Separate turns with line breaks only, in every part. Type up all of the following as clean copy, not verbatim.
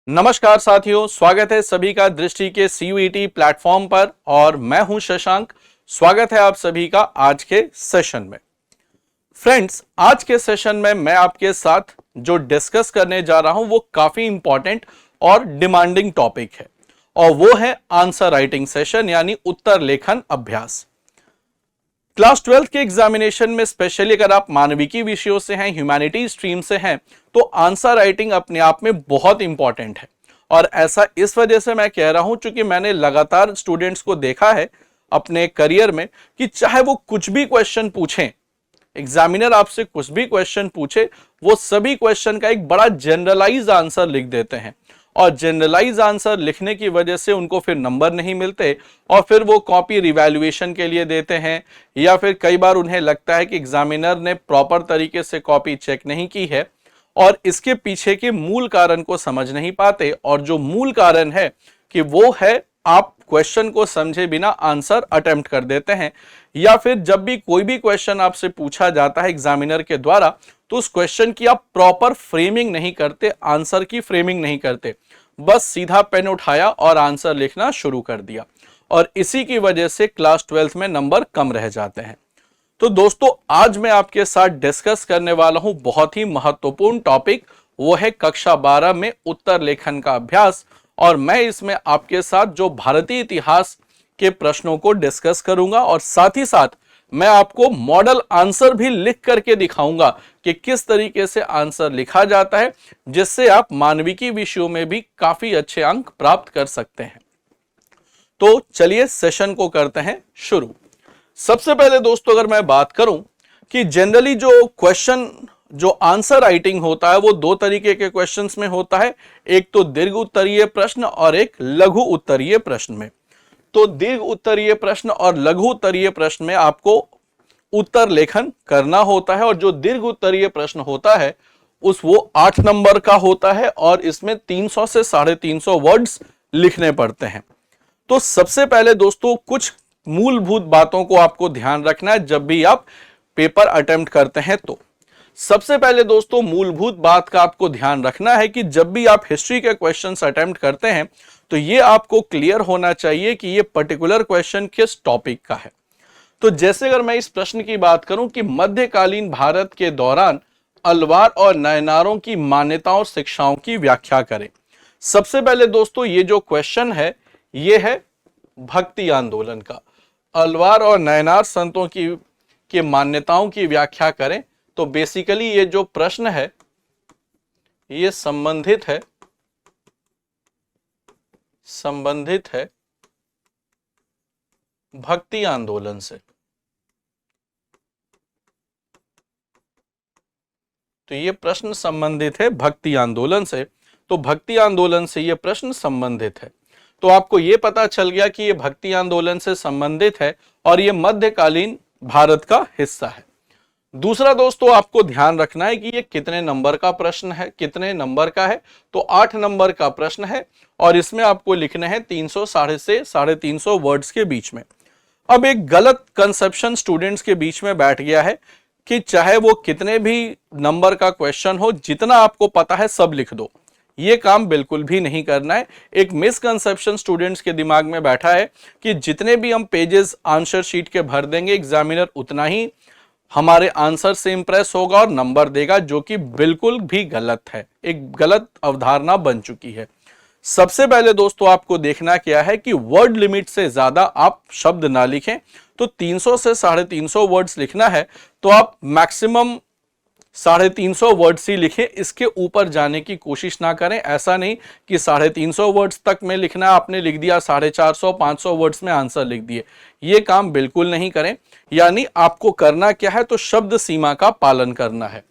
नमस्कार साथियों, स्वागत है सभी का दृष्टि के सीयूईटी प्लेटफॉर्म पर और मैं हूं शशांक। स्वागत है आप सभी का आज के सेशन में। फ्रेंड्स, आज के सेशन में मैं आपके साथ जो डिस्कस करने जा रहा हूं वो काफी इंपॉर्टेंट और डिमांडिंग टॉपिक है और वो है आंसर राइटिंग सेशन यानी उत्तर लेखन अभ्यास। क्लास 12 के एग्जामिनेशन में स्पेशली अगर आप मानविकी विषयों से हैं, ह्यूमैनिटी स्ट्रीम से हैं, तो आंसर राइटिंग अपने आप में बहुत इंपॉर्टेंट है। और ऐसा इस वजह से मैं कह रहा हूं क्योंकि मैंने लगातार स्टूडेंट्स को देखा है अपने करियर में कि चाहे वो कुछ भी क्वेश्चन पूछें, एग्जामिनर आपसे कुछ भी क्वेश्चन पूछे, वो सभी क्वेश्चन का एक बड़ा जनरलाइज आंसर लिख देते हैं और जनरलाइज आंसर लिखने की वजह से उनको फिर नंबर नहीं मिलते और फिर वो कॉपी रिवैल्यूएशन के लिए देते हैं या फिर कई बार उन्हें लगता है कि एग्जामिनर ने प्रॉपर तरीके से कॉपी चेक नहीं की है और इसके पीछे के मूल कारण को समझ नहीं पाते। और जो मूल कारण है कि वो है आप क्वेश्चन को समझे बिना आंसर अटेम्प्ट कर देते हैं या फिर जब भी कोई भी क्वेश्चन आपसे पूछा जाता है एग्जामिनर के द्वारा तो उस क्वेश्चन की आप प्रॉपर फ्रेमिंग नहीं करते, आंसर की फ्रेमिंग नहीं करते, बस सीधा पेन उठाया और आंसर लिखना शुरू कर दिया और इसी की वजह से क्लास 12 में नंबर कम रह जाते हैं। तो दोस्तों, आज मैं आपके साथ डिस्कस करने वाला हूं बहुत ही महत्वपूर्ण टॉपिक, वो है कक्षा 12 में उत्तर लेखन का अभ्यास। और मैं इसमें आपके साथ जो भारतीय इतिहास के प्रश्नों को डिस्कस करूंगा और साथ ही साथ मैं आपको मॉडल आंसर भी लिख करके दिखाऊंगा कि किस तरीके से आंसर लिखा जाता है, जिससे आप मानविकी विषयों में भी काफी अच्छे अंक प्राप्त कर सकते हैं। तो चलिए सेशन को करते हैं शुरू। सबसे पहले दोस्तों, अगर मैं बात करूं कि जनरली जो आंसर राइटिंग होता है वो दो तरीके के क्वेश्चंस में होता है, एक तो दीर्घ उत्तरीय प्रश्न और एक लघु उत्तरीय प्रश्न में। तो दीर्घ उत्तरीय प्रश्न और लघु उत्तरीय प्रश्न में आपको उत्तर लेखन करना होता है और जो दीर्घ उत्तरीय प्रश्न होता है वो 8 नंबर का होता है और इसमें 300 से 350 वर्ड्स लिखने पड़ते हैं। तो सबसे पहले दोस्तों कुछ मूलभूत बातों को आपको ध्यान रखना है जब भी आप पेपर अटेम्प्ट करते हैं। तो सबसे पहले दोस्तों मूलभूत बात का आपको ध्यान रखना है कि जब भी आप हिस्ट्री के क्वेश्चंस अटेम्प्ट करते हैं तो ये आपको क्लियर होना चाहिए कि ये पर्टिकुलर क्वेश्चन किस टॉपिक का है। तो जैसे अगर मैं इस प्रश्न की बात करूं कि मध्यकालीन भारत के दौरान अलवार और नयनारों की मान्यताओं और शिक्षाओं की व्याख्या करें। सबसे पहले दोस्तों ये जो क्वेश्चन है ये है भक्ति आंदोलन का। अलवार और नयनार संतों की मान्यताओं की व्याख्या करें। तो बेसिकली ये जो प्रश्न है ये संबंधित है भक्ति आंदोलन से। तो ये प्रश्न संबंधित है भक्ति आंदोलन से। तो भक्ति आंदोलन से ये प्रश्न संबंधित है। तो आपको ये पता चल गया कि ये भक्ति आंदोलन से संबंधित है और ये मध्यकालीन भारत का हिस्सा है। दूसरा दोस्तों आपको ध्यान रखना है कि ये कितने नंबर का प्रश्न है, कितने नंबर का है। तो 8 नंबर का प्रश्न है और इसमें आपको लिखने हैं 300 से 350 वर्ड्स के बीच में। अब एक गलत कंसेप्शन स्टूडेंट्स के बीच में बैठ गया है कि चाहे वो कितने भी नंबर का क्वेश्चन हो, जितना आपको पता है सब लिख दो। ये काम बिल्कुल भी नहीं करना है। एक मिसकंसेप्शन स्टूडेंट्स के दिमाग में बैठा है कि जितने भी हम पेजेस आंसर शीट के भर देंगे एग्जामिनर उतना ही हमारे आंसर से इंप्रेस होगा और नंबर देगा, जो कि बिल्कुल भी गलत है, एक गलत अवधारणा बन चुकी है। सबसे पहले दोस्तों आपको देखना क्या है कि वर्ड लिमिट से ज्यादा आप शब्द ना लिखें। तो 300 से 350 वर्ड्स लिखना है तो आप मैक्सिमम 350 वर्ड्स ही लिखें, इसके ऊपर जाने की कोशिश ना करें। ऐसा नहीं कि 350 वर्ड्स तक में लिखना है, आपने लिख दिया 450-500 वर्ड्स में आंसर लिख दिए, ये काम बिल्कुल नहीं करें। यानी आपको करना क्या है, तो शब्द सीमा का पालन करना है।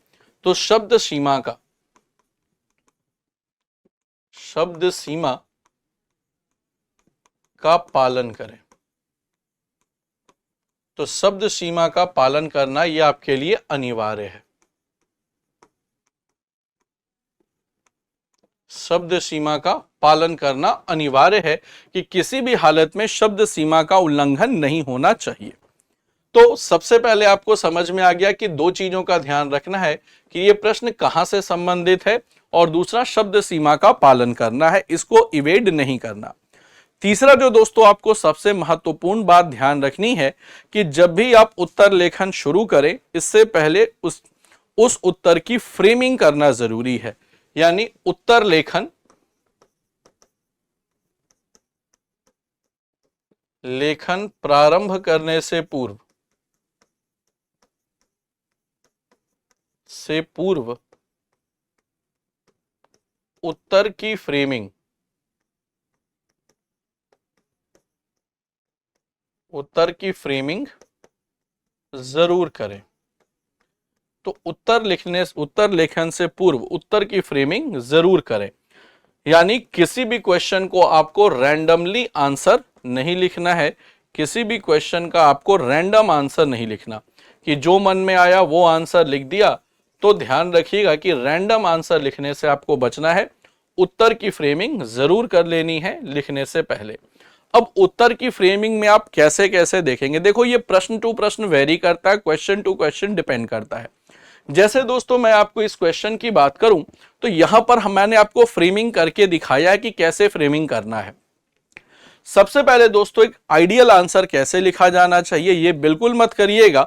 तो शब्द सीमा का पालन करें। तो शब्द सीमा का पालन करना यह आपके लिए अनिवार्य है। शब्द सीमा का पालन करना अनिवार्य है कि किसी भी हालत में शब्द सीमा का उल्लंघन नहीं होना चाहिए। तो सबसे पहले आपको समझ में आ गया कि दो चीजों का ध्यान रखना है कि यह प्रश्न कहां से संबंधित है और दूसरा शब्द सीमा का पालन करना है, इसको इवेड नहीं करना। तीसरा जो दोस्तों आपको सबसे महत्वपूर्ण बात ध्यान रखनी है कि जब भी आप उत्तर लेखन शुरू करें, इससे पहले उस उत्तर की फ्रेमिंग करना जरूरी है। यानी उत्तर लेखन प्रारंभ करने से पूर्व उत्तर की फ्रेमिंग जरूर करें। तो उत्तर लेखन से पूर्व उत्तर की फ्रेमिंग जरूर करें। यानी किसी भी क्वेश्चन को आपको रैंडमली आंसर नहीं लिखना है, किसी भी क्वेश्चन का आपको रैंडम आंसर नहीं लिखना कि जो मन में आया वो आंसर लिख दिया। तो ध्यान रखिएगा कि रैंडम आंसर लिखने से आपको बचना है, उत्तर की फ्रेमिंग जरूर कर लेनी है लिखने से पहले। अब उत्तर की फ्रेमिंग में आप कैसे कैसे देखेंगे, देखो ये प्रश्न टू प्रश्न वेरी करता है, क्वेश्चन टू क्वेश्चन डिपेंड करता है। जैसे दोस्तों मैं आपको इस क्वेश्चन की बात करूं तो यहां पर मैंने आपको फ्रेमिंग करके दिखाया है कि कैसे फ्रेमिंग करना है। सबसे पहले दोस्तों एक आइडियल आंसर कैसे लिखा जाना चाहिए, ये बिल्कुल मत करिएगा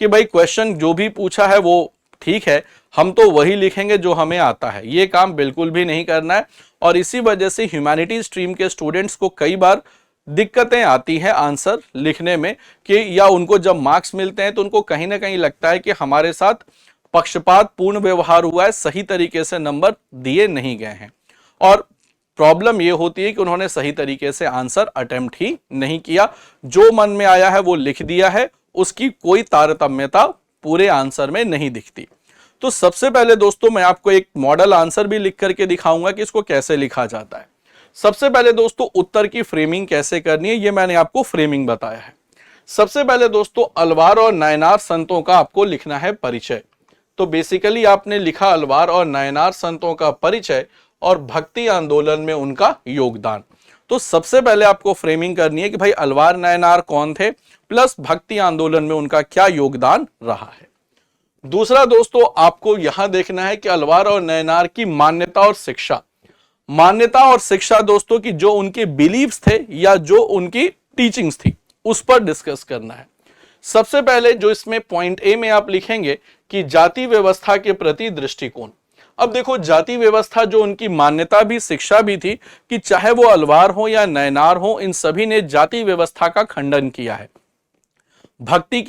कि भाई क्वेश्चन जो भी पूछा है वो ठीक है, हम तो वही लिखेंगे जो हमें आता है। ये काम बिल्कुल भी नहीं करना है। और इसी वजह से ह्यूमैनिटी स्ट्रीम के स्टूडेंट्स को कई बार दिक्कतें आती हैं आंसर लिखने में कि या उनको जब मार्क्स मिलते हैं तो उनको कहीं ना कहीं लगता है कि हमारे साथ पक्षपात पूर्ण व्यवहार हुआ है, सही तरीके से नंबर दिए नहीं गए हैं। और प्रॉब्लम ये होती है कि उन्होंने सही तरीके से आंसर अटेम्प्ट ही नहीं किया, जो मन में आया है वो लिख दिया है, उसकी कोई तारतम्यता पूरे आंसर में नहीं दिखती। तो सबसे पहले दोस्तों मैं आपको एक मॉडल आंसर भी लिख करके दिखाऊंगा कि इसको कैसे लिखा जाता है। सबसे पहले दोस्तों उत्तर की फ्रेमिंग कैसे करनी है, ये मैंने आपको फ्रेमिंग बताया है। सबसे पहले दोस्तों अलवार और नायनार संतों का आपको लिखना है परिचय। तो बेसिकली आपने लिखा अलवार और नायनार संतों का परिचय और भक्ति आंदोलन में उनका योगदान। तो सबसे पहले आपको फ्रेमिंग करनी है कि भाई अलवार नायनार कौन थे, प्लस भक्ति आंदोलन में उनका क्या योगदान रहा है। दूसरा दोस्तों आपको यहां देखना है कि अलवार और नायनार की मान्यता और शिक्षा। मान्यता और शिक्षा दोस्तों की जो उनके बिलीव्स थे या जो उनकी टीचिंग्स थी उस पर डिस्कस करना है। सबसे पहले जो इसमें पॉइंट ए में आप लिखेंगे कि जाति व्यवस्था के प्रति दृष्टिकोण। अब देखो जाति व्यवस्था जो उनकी मान्यता भी शिक्षा भी थी कि चाहे वो अलवार हो या नायनार हो, इन सभी ने जाति व्यवस्था का खंडन किया है, भक्ति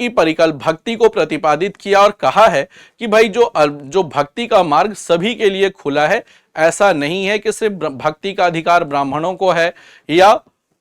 को प्रतिपादित किया और कहा है कि भाई जो भक्ति का मार्ग सभी के लिए खुला है, ऐसा नहीं है कि सिर्फ भक्ति का अधिकार ब्राह्मणों को है या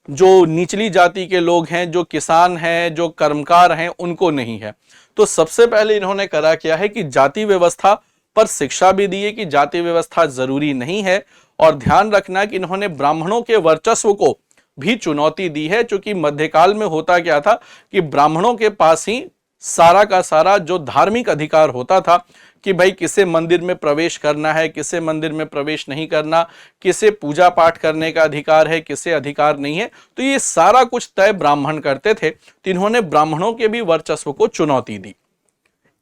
जो निचली जाति के लोग हैं, जो किसान हैं, जो कर्मकार हैं, उनको नहीं है। तो सबसे पहले इन्होंने करा क्या है कि जाति व्यवस्था पर शिक्षा भी दी है कि जाति व्यवस्था जरूरी नहीं है। और ध्यान रखना कि इन्होंने ब्राह्मणों के वर्चस्व को भी चुनौती दी है, क्योंकि मध्यकाल में होता क्या था कि ब्राह्मणों के पास ही सारा का सारा जो धार्मिक अधिकार होता था कि भाई किसे मंदिर में प्रवेश करना है, किसे मंदिर में प्रवेश नहीं करना, किसे पूजा पाठ करने का अधिकार है, किसे अधिकार नहीं है। तो ये सारा कुछ तय ब्राह्मण करते थे, तो इन्होंने ब्राह्मणों के भी वर्चस्व को चुनौती दी।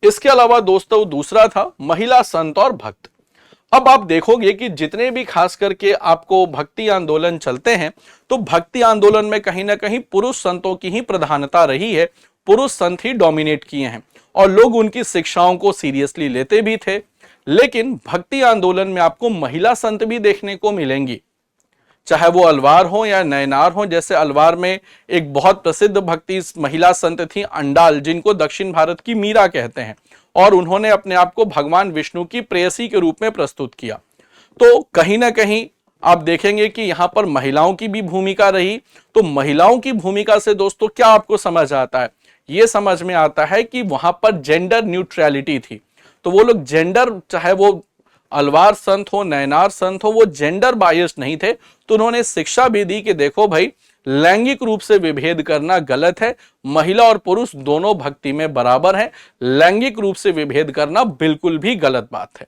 इसके अलावा दोस्तों दूसरा था महिला संत और भक्त। अब आप देखोगे कि जितने भी खास करके आपको भक्ति आंदोलन चलते हैं तो भक्ति आंदोलन में कहीं ना कहीं पुरुष संतों की ही प्रधानता रही है, पुरुष संत ही डोमिनेट किए हैं और लोग उनकी शिक्षाओं को सीरियसली लेते भी थे। लेकिन भक्ति आंदोलन में आपको महिला संत भी देखने को मिलेंगी, चाहे वो अलवार हो या नयनार हो। जैसे अलवार में एक बहुत प्रसिद्ध भक्ति महिला संत थी अंडाल, जिनको दक्षिण भारत की मीरा कहते हैं, और उन्होंने अपने आप को भगवान विष्णु की प्रेयसी के रूप में प्रस्तुत किया। तो कहीं ना कहीं आप देखेंगे कि यहां पर महिलाओं की भी भूमिका रही। तो महिलाओं की भूमिका से दोस्तों क्या आपको समझ आता है, ये समझ में आता है कि वहां पर जेंडर न्यूट्रलिटी थी। तो वो लोग जेंडर, चाहे वो अलवार संत हो, नयनार संत हो, वो जेंडर बायस नहीं थे। तो उन्होंने शिक्षा भी दी कि देखो भाई लैंगिक रूप से विभेद करना गलत है, महिला और पुरुष दोनों भक्ति में बराबर हैं, लैंगिक रूप से विभेद करना बिल्कुल भी गलत बात है।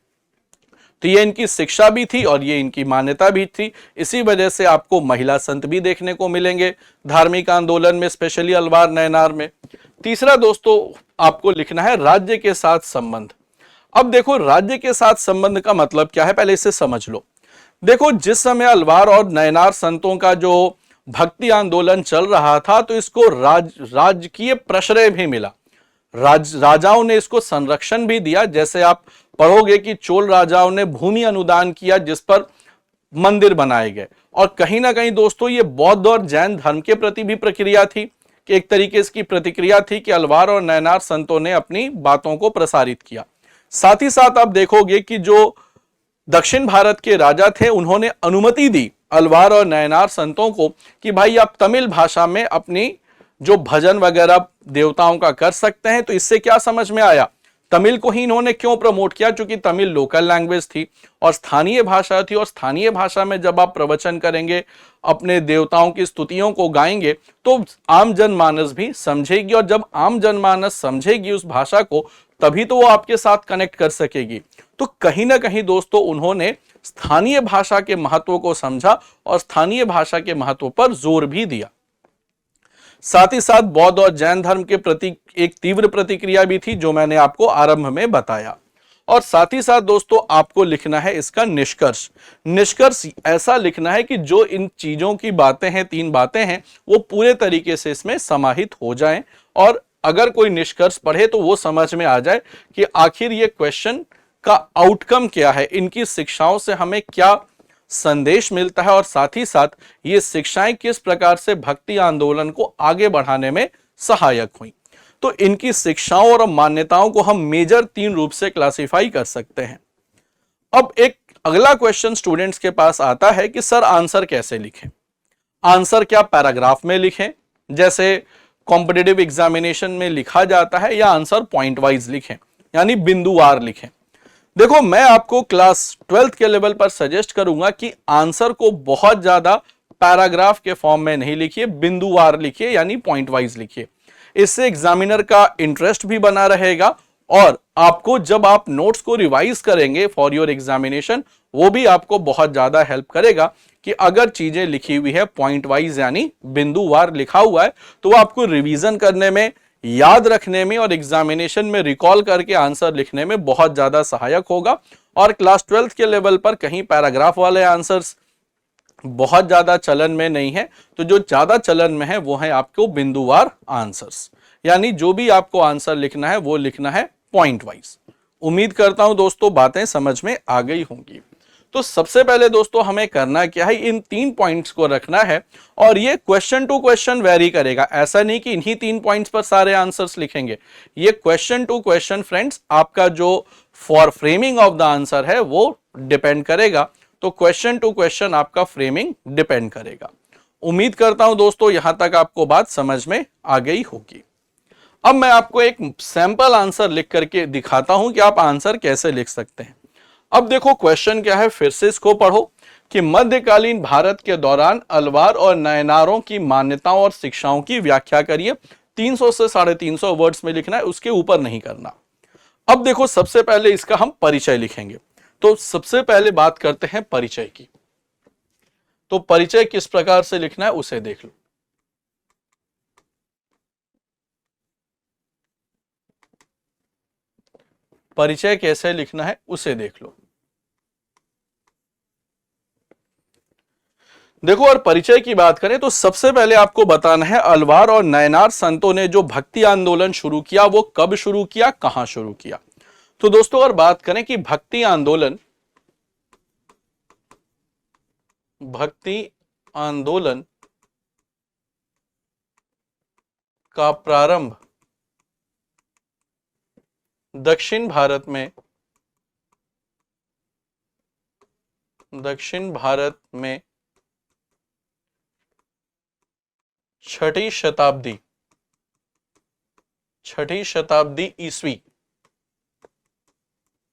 तो ये इनकी शिक्षा भी थी और ये इनकी मान्यता भी थी। इसी वजह से आपको महिला संत भी देखने को मिलेंगे धार्मिक आंदोलन में, स्पेशली अलवार नयनार में। तीसरा दोस्तों आपको लिखना है राज्य के साथ संबंध। अब देखो राज्य के साथ संबंध का मतलब क्या है, पहले इसे समझ लो। देखो जिस समय अलवार और नयनार संतों का जो भक्ति आंदोलन चल रहा था तो इसको राजकीय प्रश्रय भी मिला, राजाओं ने इसको संरक्षण भी दिया। जैसे आप पढ़ोगे कि चोल राजाओं ने भूमि अनुदान किया जिस पर मंदिर बनाए गए। और कहीं ना कहीं दोस्तों ये बौद्ध और जैन धर्म के प्रति भी प्रक्रिया थी कि एक तरीके की प्रतिक्रिया थी कि अलवार और नयनार संतों ने अपनी बातों को प्रसारित किया। साथ ही साथ आप देखोगे कि जो दक्षिण भारत के राजा थे उन्होंने अनुमति दी अलवार और नयनार संतों को कि भाई आप तमिल भाषा में अपनी जो भजन वगैरह देवताओं का कर सकते हैं। तो इससे क्या समझ में आया, तमिल को ही इन्होंने क्यों प्रमोट किया, क्योंकि तमिल लोकल लैंग्वेज थी और स्थानीय भाषा थी। और स्थानीय भाषा में जब आप प्रवचन करेंगे, अपने देवताओं की स्तुतियों को गाएंगे तो आम जनमानस भी समझेगी, और जब आम जनमानस समझेगी उस भाषा को तभी तो वो आपके साथ कनेक्ट कर सकेगी। तो कहीं ना कहीं दोस्तों उन्होंने स्थानीय भाषा के महत्व को समझा और स्थानीय भाषा के महत्व पर जोर भी दिया। साथ ही साथ बौद्ध और जैन धर्म के प्रति एक तीव्र प्रतिक्रिया भी थी जो मैंने आपको आरंभ में बताया। और साथ ही साथ दोस्तों आपको लिखना है इसका निष्कर्ष। निष्कर्ष ऐसा लिखना है कि जो इन चीजों की बातें हैं, 3 बातें हैं, वो पूरे तरीके से इसमें समाहित हो जाएं और अगर कोई निष्कर्ष पढ़े तो वो समझ में आ जाए कि आखिर ये क्वेश्चन का आउटकम क्या है, इनकी शिक्षाओं से हमें क्या संदेश मिलता है और साथ ही साथ ये शिक्षाएं किस प्रकार से भक्ति आंदोलन को आगे बढ़ाने में सहायक हुई। तो इनकी शिक्षाओं और मान्यताओं को हम मेजर 3 रूप से क्लासिफाई कर सकते हैं। अब एक अगला क्वेश्चन स्टूडेंट्स के पास आता है कि सर आंसर कैसे लिखें। आंसर क्या पैराग्राफ में लिखें जैसे कॉम्पिटिटिव एग्जामिनेशन में लिखा जाता है, या आंसर पॉइंट वाइज लिखें यानी बिंदुवार लिखें। देखो मैं आपको क्लास 12th के लेवल पर सजेस्ट करूंगा कि आंसर को बहुत ज्यादा पैराग्राफ के फॉर्म में नहीं लिखिए, बिंदुवार लिखिए यानी पॉइंट वाइज लिखिए। इससे एग्जामिनर का इंटरेस्ट भी बना रहेगा और आपको जब आप नोट्स को रिवाइज करेंगे फॉर योर एग्जामिनेशन वो भी आपको बहुत ज्यादा हेल्प करेगा कि अगर चीजें लिखी हुई है पॉइंट वाइज यानी बिंदुवार लिखा हुआ है तो वो आपको रिवीजन करने में, याद रखने में और एग्जामिनेशन में रिकॉल करके आंसर लिखने में बहुत ज्यादा सहायक होगा। और क्लास 12th के लेवल पर कहीं पैराग्राफ वाले आंसर्स बहुत ज्यादा चलन में नहीं है, तो जो ज्यादा चलन में है वो है आपको बिंदुवार आंसर्स, यानी जो भी आपको आंसर लिखना है वो लिखना है पॉइंट वाइज। उम्मीद करता हूं दोस्तों बातें समझ में आ गई होंगी। तो सबसे पहले दोस्तों हमें करना क्या है, इन 3 पॉइंट्स को रखना है और ये क्वेश्चन टू क्वेश्चन वेरी करेगा। ऐसा नहीं कि इन्हीं 3 पॉइंट्स पर सारे आंसर्स लिखेंगे, ये क्वेश्चन टू क्वेश्चन फ्रेंड्स आपका जो for framing of the answer है वो डिपेंड करेगा। तो क्वेश्चन टू क्वेश्चन आपका फ्रेमिंग डिपेंड करेगा। उम्मीद करता हूं दोस्तों यहां तक आपको बात समझ में आ गई होगी। अब मैं आपको एक सैंपल आंसर लिख करके दिखाता हूं कि आप आंसर कैसे लिख सकते हैं। अब देखो क्वेश्चन क्या है, फिर से इसको पढ़ो कि मध्यकालीन भारत के दौरान अलवार और नयनारों की मान्यताओं और शिक्षाओं की व्याख्या करिए। 300 से 350 वर्ड्स में लिखना है, उसके ऊपर नहीं करना। अब देखो सबसे पहले इसका हम परिचय लिखेंगे। तो सबसे पहले बात करते हैं परिचय की। तो परिचय किस प्रकार से लिखना है उसे देख लो। परिचय कैसे लिखना है उसे देख लो। देखो और परिचय की बात करें तो सबसे पहले आपको बताना है अलवार और नयनार संतों ने जो भक्ति आंदोलन शुरू किया वो कब शुरू किया, कहां शुरू किया। तो दोस्तों और बात करें कि भक्ति आंदोलन का प्रारंभ दक्षिण भारत में 6ठी शताब्दी ईस्वी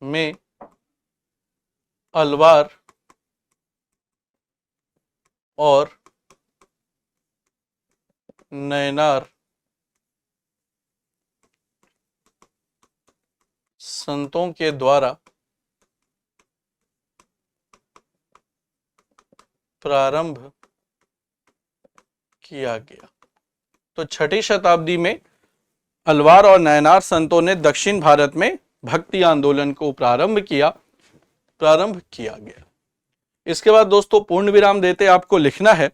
में अलवार और नयनार संतों के द्वारा प्रारंभ किया गया। तो 6ठी शताब्दी में अलवार और नयनार संतों ने दक्षिण भारत में भक्ति आंदोलन को प्रारंभ किया गया। इसके बाद दोस्तों पूर्ण विराम देते आपको लिखना है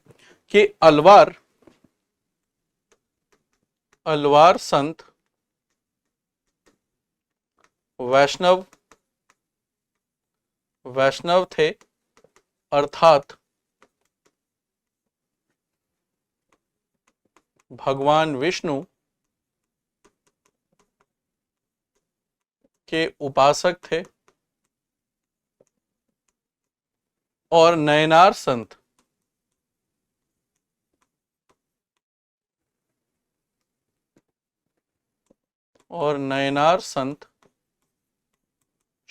कि अलवार संत वैष्णव थे, अर्थात भगवान विष्णु के उपासक थे, और नयनार संत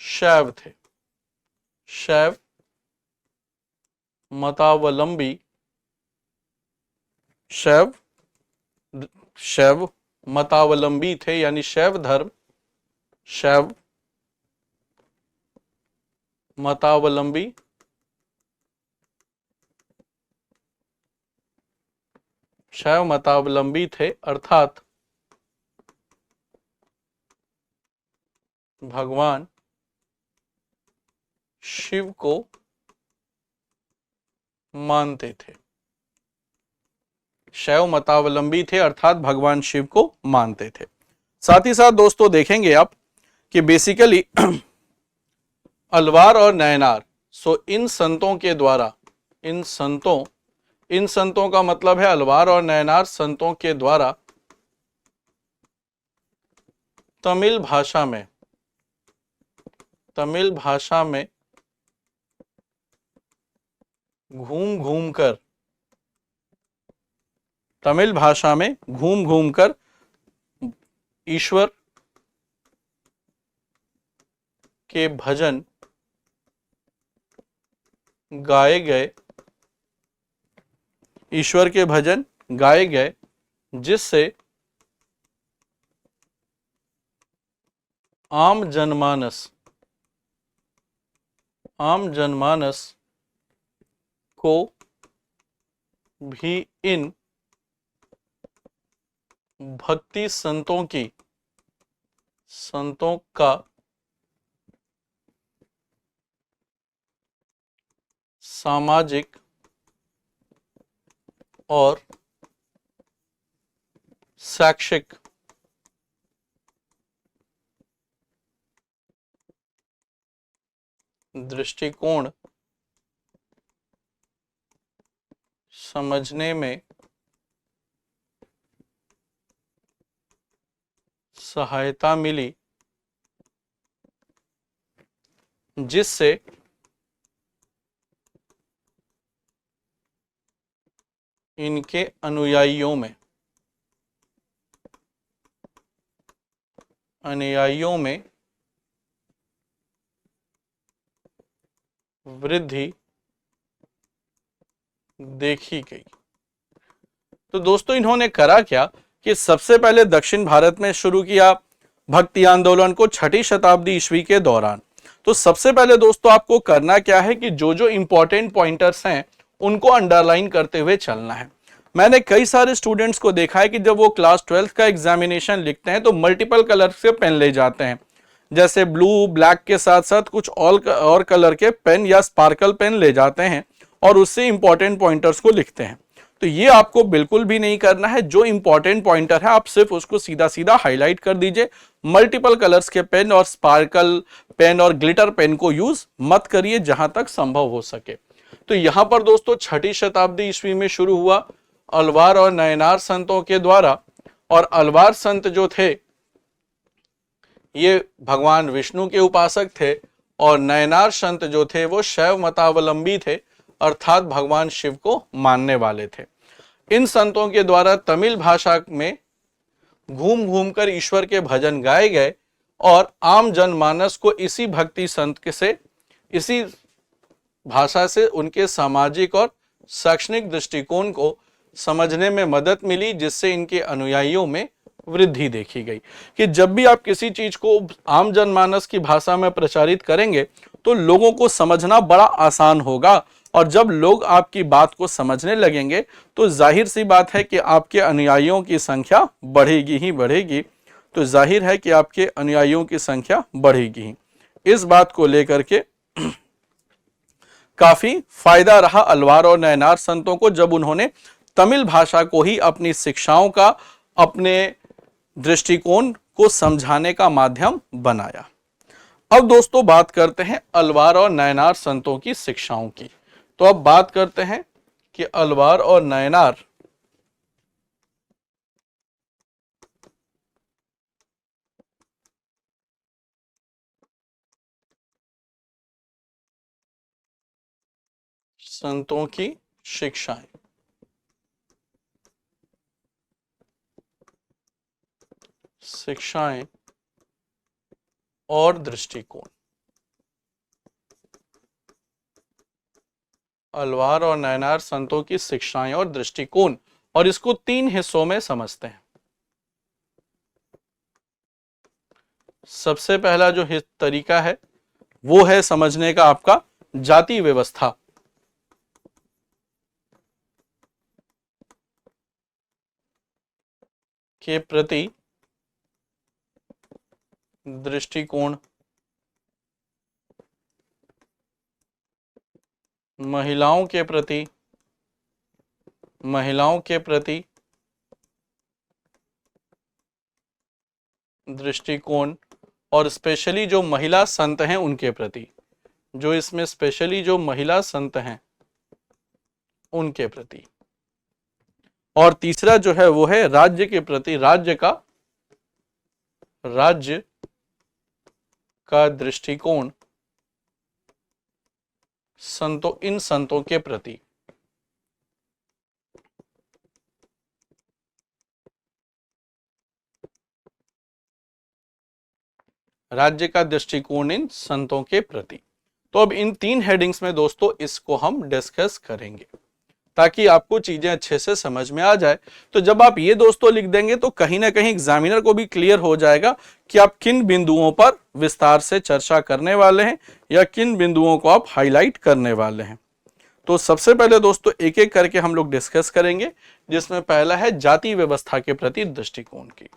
शैव थे, शैव मतावलंबी थे, यानी शैव मतावलंबी थे, अर्थात भगवान शिव को मानते थे। शैव मतावलंबी थे अर्थात भगवान शिव को मानते थे। साथ ही साथ दोस्तों देखेंगे आप कि बेसिकली अलवार और नयनार, सो इन संतों के द्वारा, इन संतों का मतलब है अलवार और नयनार संतों के द्वारा तमिल भाषा में घूम घूम कर ईश्वर के भजन गाए गए, जिससे आम जनमानस को भी इन भक्ति संतों का सामाजिक और शैक्षिक दृष्टिकोण समझने में सहायता मिली, जिससे इनके अनुयायियों में वृद्धि देखी गई। तो दोस्तों इन्होंने करा क्या कि सबसे पहले दक्षिण भारत में शुरू किया भक्ति आंदोलन को 6ठी शताब्दी ईस्वी के दौरान। तो सबसे पहले दोस्तों आपको करना क्या है कि जो जो इंपॉर्टेंट पॉइंटर्स हैं उनको अंडरलाइन करते हुए चलना है। मैंने कई सारे स्टूडेंट्स को देखा है कि जब वो क्लास 12th का एग्जामिनेशन लिखते हैं तो मल्टीपल कलर से पेन ले जाते हैं, जैसे ब्लू ब्लैक के साथ साथ कुछ और कलर के पेन या स्पार्कल पेन ले जाते हैं और उससे इंपॉर्टेंट पॉइंटर्स को लिखते हैं। तो ये आपको बिल्कुल भी नहीं करना है। जो इंपॉर्टेंट पॉइंटर है आप सिर्फ उसको सीधा सीधा हाईलाइट कर दीजिए। मल्टीपल कलर्स के पेन और स्पार्कल पेन और ग्लिटर पेन को यूज मत करिए जहां तक संभव हो सके। तो यहां पर दोस्तों 6ठी शताब्दी ईस्वी में शुरू हुआ अलवार और नयनार संतों के द्वारा, और अलवार संत जो थे ये भगवान विष्णु के उपासक थे और नयनार संत जो थे वो शैव मतावलंबी थे अर्थात भगवान शिव को मानने वाले थे। इन संतों के द्वारा तमिल भाषा में घूम घूम कर ईश्वर के भजन गाए गए और आम जनमानस को इसी भक्ति संत के से, इसी भाषा से उनके सामाजिक और शैक्षणिक दृष्टिकोण को समझने में मदद मिली, जिससे इनके अनुयायियों में वृद्धि देखी गई। कि जब भी आप किसी चीज को आम जनमानस की भाषा में प्रचारित करेंगे तो लोगों को समझना बड़ा आसान होगा, और जब लोग आपकी बात को समझने लगेंगे तो जाहिर सी बात है कि आपके अनुयायियों की संख्या बढ़ेगी ही बढ़ेगी। तो जाहिर है कि आपके अनुयायियों की संख्या बढ़ेगी ही। इस बात को लेकर के काफी फायदा रहा अलवार और नयनार संतों को जब उन्होंने तमिल भाषा को ही अपनी शिक्षाओं का, अपने दृष्टिकोण को समझाने का माध्यम बनाया। अब दोस्तों बात करते हैं अलवार और नयनार संतों की शिक्षाओं की। तो अब बात करते हैं कि अलवार और नयनार संतों की शिक्षाएं, शिक्षाएं और दृष्टिकोण। अलवार और नयनार संतों की शिक्षाएं और दृष्टिकोण, और इसको 3 हिस्सों में समझते हैं। सबसे पहला जो तरीका है वो है समझने का आपका जाति व्यवस्था के प्रति दृष्टिकोण, महिलाओं के प्रति दृष्टिकोण, और स्पेशली जो महिला संत हैं उनके प्रति, जो इसमें स्पेशली जो महिला संत हैं उनके प्रति। और तीसरा जो है वो है राज्य के प्रति, राज्य का दृष्टिकोण इन संतों के प्रति। राज्य का दृष्टिकोण इन संतों के प्रति। तो अब इन 3 हेडिंग्स में दोस्तों इसको हम डिस्कस करेंगे ताकि आपको चीजें अच्छे से समझ में आ जाए। तो जब आप ये दोस्तों लिख देंगे तो कहीं ना कहीं एग्जामिनर को भी क्लियर हो जाएगा कि आप किन बिंदुओं पर विस्तार से चर्चा करने वाले हैं या किन बिंदुओं को आप हाईलाइट करने वाले हैं। तो सबसे पहले दोस्तों एक एक करके हम लोग डिस्कस करेंगे, जिसमें पहला है जाति व्यवस्था के प्रति दृष्टिकोण की।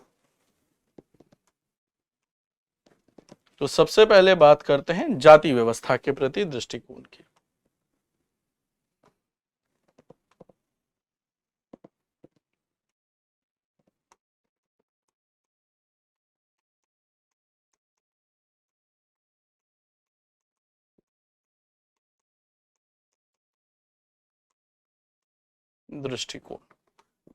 तो सबसे पहले बात करते हैं जाति व्यवस्था के प्रति दृष्टिकोण की। दृष्टिकोण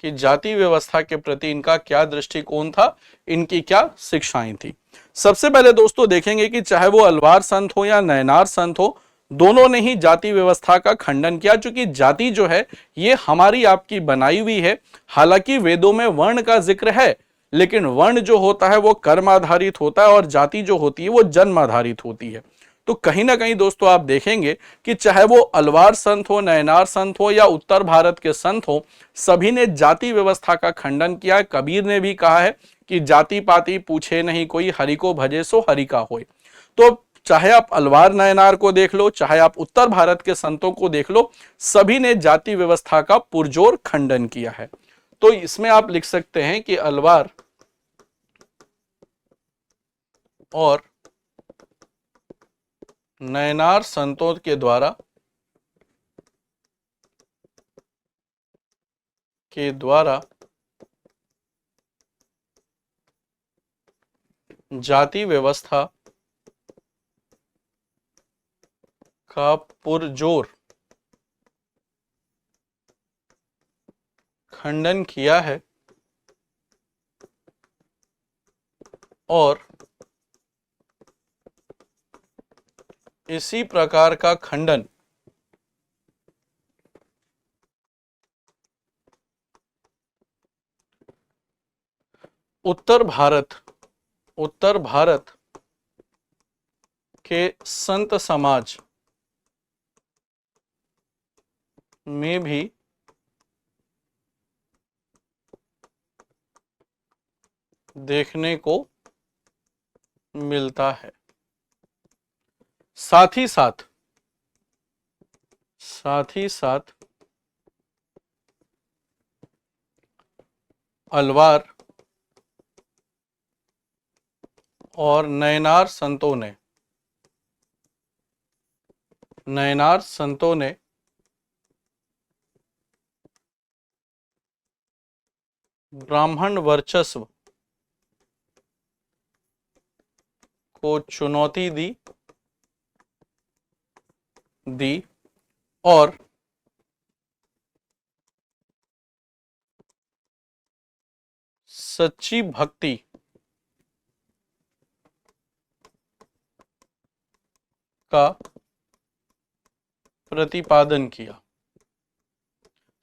कि जाति व्यवस्था के प्रति इनका क्या दृष्टिकोण था, इनकी क्या शिक्षाएं थी। सबसे पहले दोस्तों देखेंगे कि चाहे वो अलवार संत हो या नयनार संत हो, दोनों ने ही जाति व्यवस्था का खंडन किया, क्योंकि जाति जो है ये हमारी आपकी बनाई हुई है। हालांकि वेदों में वर्ण का जिक्र है, लेकिन वर्ण जो होता है वो कर्म आधारित होता है और जाति जो होती है वो जन्म आधारित होती है। तो कहीं ना कहीं दोस्तों आप देखेंगे कि चाहे वो अलवार संत हो, नयनार संत हो या उत्तर भारत के संत हो, सभी ने जाति व्यवस्था का खंडन किया। कबीर ने भी कहा है कि जाति पाति पूछे नहीं कोई, हरि को भजे सो हरि का होए। तो चाहे आप अलवार नयनार को देख लो, चाहे आप उत्तर भारत के संतों को देख लो, सभी ने जाति व्यवस्था का पुरजोर खंडन किया है। तो इसमें आप लिख सकते हैं कि अलवार और नयनार संतों के द्वारा जाति व्यवस्था का पुरजोर खंडन किया है और इसी प्रकार का खंडन उत्तर भारत के संत समाज में भी देखने को मिलता है। साथ ही साथ अलवार और नयनार संतों ने ब्राह्मण वर्चस्व को चुनौती दी और सच्ची भक्ति का प्रतिपादन किया।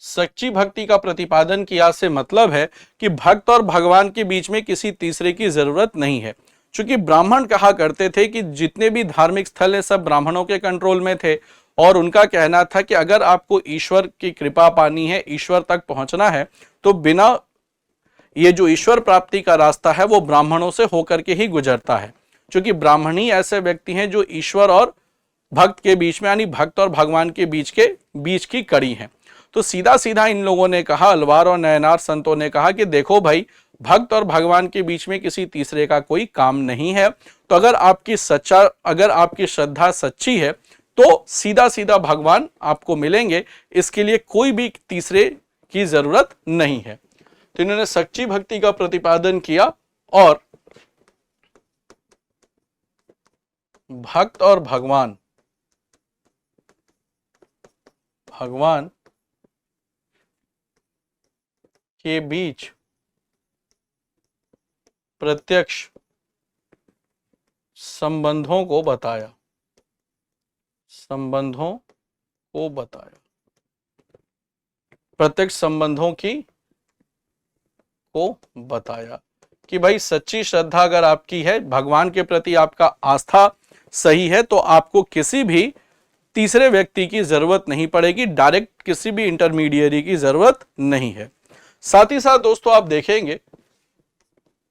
सच्ची भक्ति का प्रतिपादन किया से मतलब है कि भक्त और भगवान के बीच में किसी तीसरे की जरूरत नहीं है। क्योंकि ब्राह्मण कहा करते थे कि जितने भी धार्मिक स्थल है सब ब्राह्मणों के कंट्रोल में थे और उनका कहना था कि अगर आपको ईश्वर की कृपा पानी है, ईश्वर तक पहुंचना है, तो बिना ये जो ईश्वर प्राप्ति का रास्ता है वो ब्राह्मणों से होकर के ही गुजरता है। क्योंकि ब्राह्मण ही ऐसे व्यक्ति हैं जो ईश्वर और भक्त के बीच में, यानी भक्त और भगवान के बीच की कड़ी है। तो सीधा सीधा इन लोगों ने कहा, अलवार और नयनार संतों ने कहा कि देखो भाई, भक्त और भगवान के बीच में किसी तीसरे का कोई काम नहीं है। तो अगर आपकी श्रद्धा सच्ची है तो सीधा सीधा भगवान आपको मिलेंगे, इसके लिए कोई भी तीसरे की जरूरत नहीं है। तो इन्होंने सच्ची भक्ति का प्रतिपादन किया और भक्त और भगवान के बीच प्रत्यक्ष संबंधों को बताया। प्रत्यक्ष संबंधों को बताया कि भाई सच्ची श्रद्धा अगर आपकी है, भगवान के प्रति आपका आस्था सही है, तो आपको किसी भी तीसरे व्यक्ति की जरूरत नहीं पड़ेगी, डायरेक्ट किसी भी इंटरमीडिएरी की जरूरत नहीं है। साथ ही साथ दोस्तों आप देखेंगे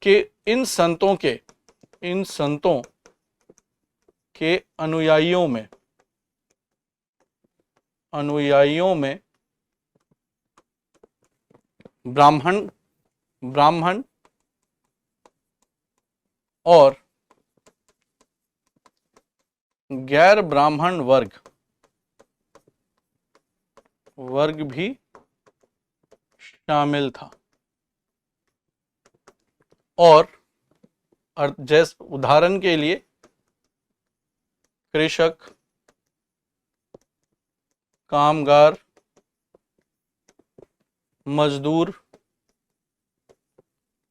कि इन संतों के अनुयायियों में ब्राह्मण और गैर ब्राह्मण वर्ग भी शामिल था। और जैसे उदाहरण के लिए कृषक, कामगार, मजदूर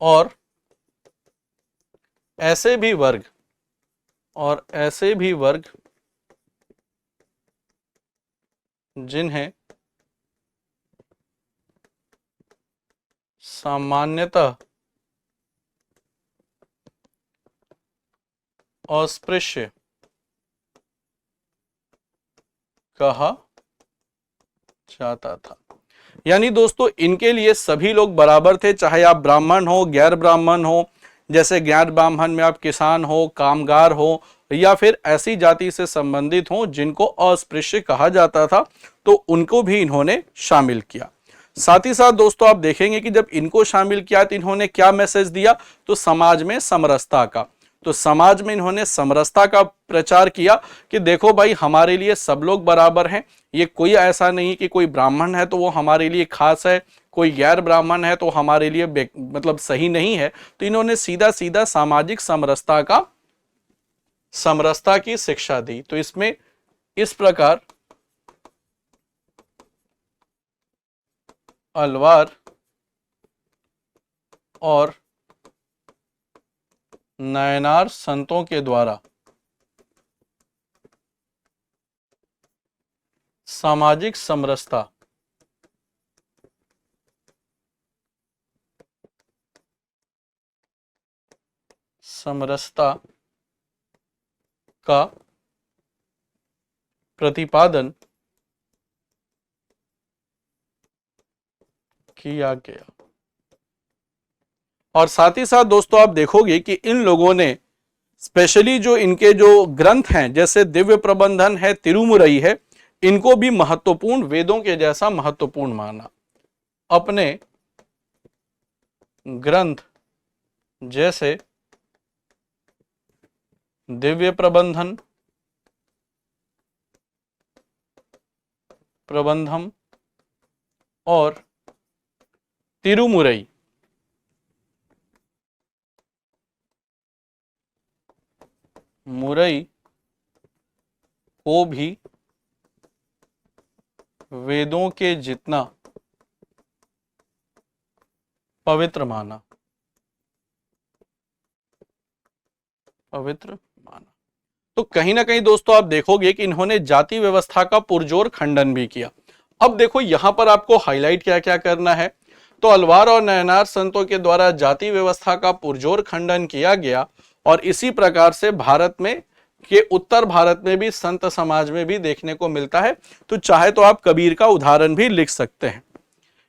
और ऐसे भी वर्ग जिन्हें सामान्यतः अस्पृश्य कहा जाता था। यानी दोस्तों इनके लिए सभी लोग बराबर थे, चाहे आप ब्राह्मण हो, गैर ब्राह्मण हो, जैसे गैर ब्राह्मण में आप किसान हो, कामगार हो, या फिर ऐसी जाति से संबंधित हो जिनको अस्पृश्य कहा जाता था, तो उनको भी इन्होंने शामिल किया। साथ ही साथ दोस्तों आप देखेंगे कि जब इनको शामिल किया तो इन्होंने क्या मैसेज दिया, तो समाज में समरसता का। तो समाज में इन्होंने समरसता का प्रचार किया कि देखो भाई, हमारे लिए सब लोग बराबर हैं, ये कोई ऐसा नहीं कि कोई ब्राह्मण है तो वो हमारे लिए खास है, कोई गैर ब्राह्मण है तो हमारे लिए मतलब सही नहीं है। तो इन्होंने सीधा सीधा सामाजिक समरसता की शिक्षा दी। तो इसमें इस प्रकार अलवार और नयनार संतों के द्वारा सामाजिक समरसता का प्रतिपादन किया गया। और साथ ही साथ दोस्तों आप देखोगे कि इन लोगों ने स्पेशली जो इनके जो ग्रंथ हैं, जैसे दिव्य प्रबंधन है, तिरुमुरई है, इनको भी महत्वपूर्ण, वेदों के जैसा महत्वपूर्ण माना। अपने ग्रंथ जैसे दिव्य प्रबंधन, प्रबंधम और तिरुमुरई। मुरई को भी वेदों के जितना पवित्र माना, पवित्र माना। तो कहीं ना कहीं दोस्तों आप देखोगे कि इन्होंने जाति व्यवस्था का पुरजोर खंडन भी किया। अब देखो यहां पर आपको हाईलाइट क्या क्या करना है। तो अलवार और नयनार संतों के द्वारा जाति व्यवस्था का पुरजोर खंडन किया गया और इसी प्रकार से भारत में के उत्तर भारत में भी संत समाज में भी देखने को मिलता है। तो चाहे तो आप कबीर का उदाहरण भी लिख सकते हैं।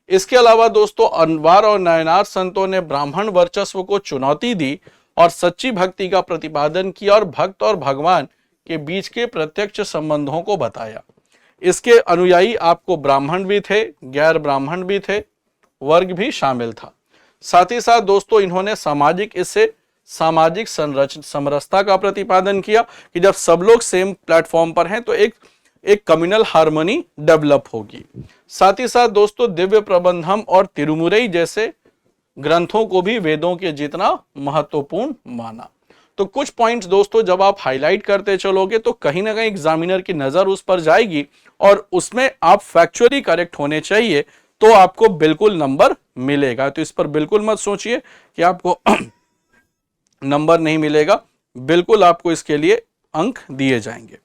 इसके अलावा दोस्तों अलवार और नयनार संतों ने ब्राह्मण वर्चस्व को चुनौती दी और सच्ची भक्ति का प्रतिपादन किया और भक्त और भगवान के बीच के प्रत्यक्ष संबंधों को बताया। इसके अनुयायी आपको ब्राह्मण भी थे, गैर ब्राह्मण भी थे, वर्ग भी शामिल था। साथ ही साथ दोस्तों इन्होंने सामाजिक समरसता का प्रतिपादन किया कि जब सब लोग सेम प्लेटफॉर्म पर हैं तो एक कम्युनल हार्मनी डेवलप होगी। साथ ही साथ दोस्तों दिव्य प्रबंधम और तिरुमुरई जैसे ग्रंथों को भी वेदों के जितना महत्वपूर्ण माना। तो कुछ पॉइंट्स दोस्तों जब आप हाईलाइट करते चलोगे तो कहीं ना कहीं एग्जामिनर की नजर उस पर जाएगी और उसमें आप फैक्चुअली करेक्ट होने चाहिए तो आपको बिल्कुल नंबर मिलेगा। तो इस पर बिल्कुल मत सोचिए कि आपको नंबर नहीं मिलेगा, बिल्कुल आपको इसके लिए अंक दिए जाएंगे।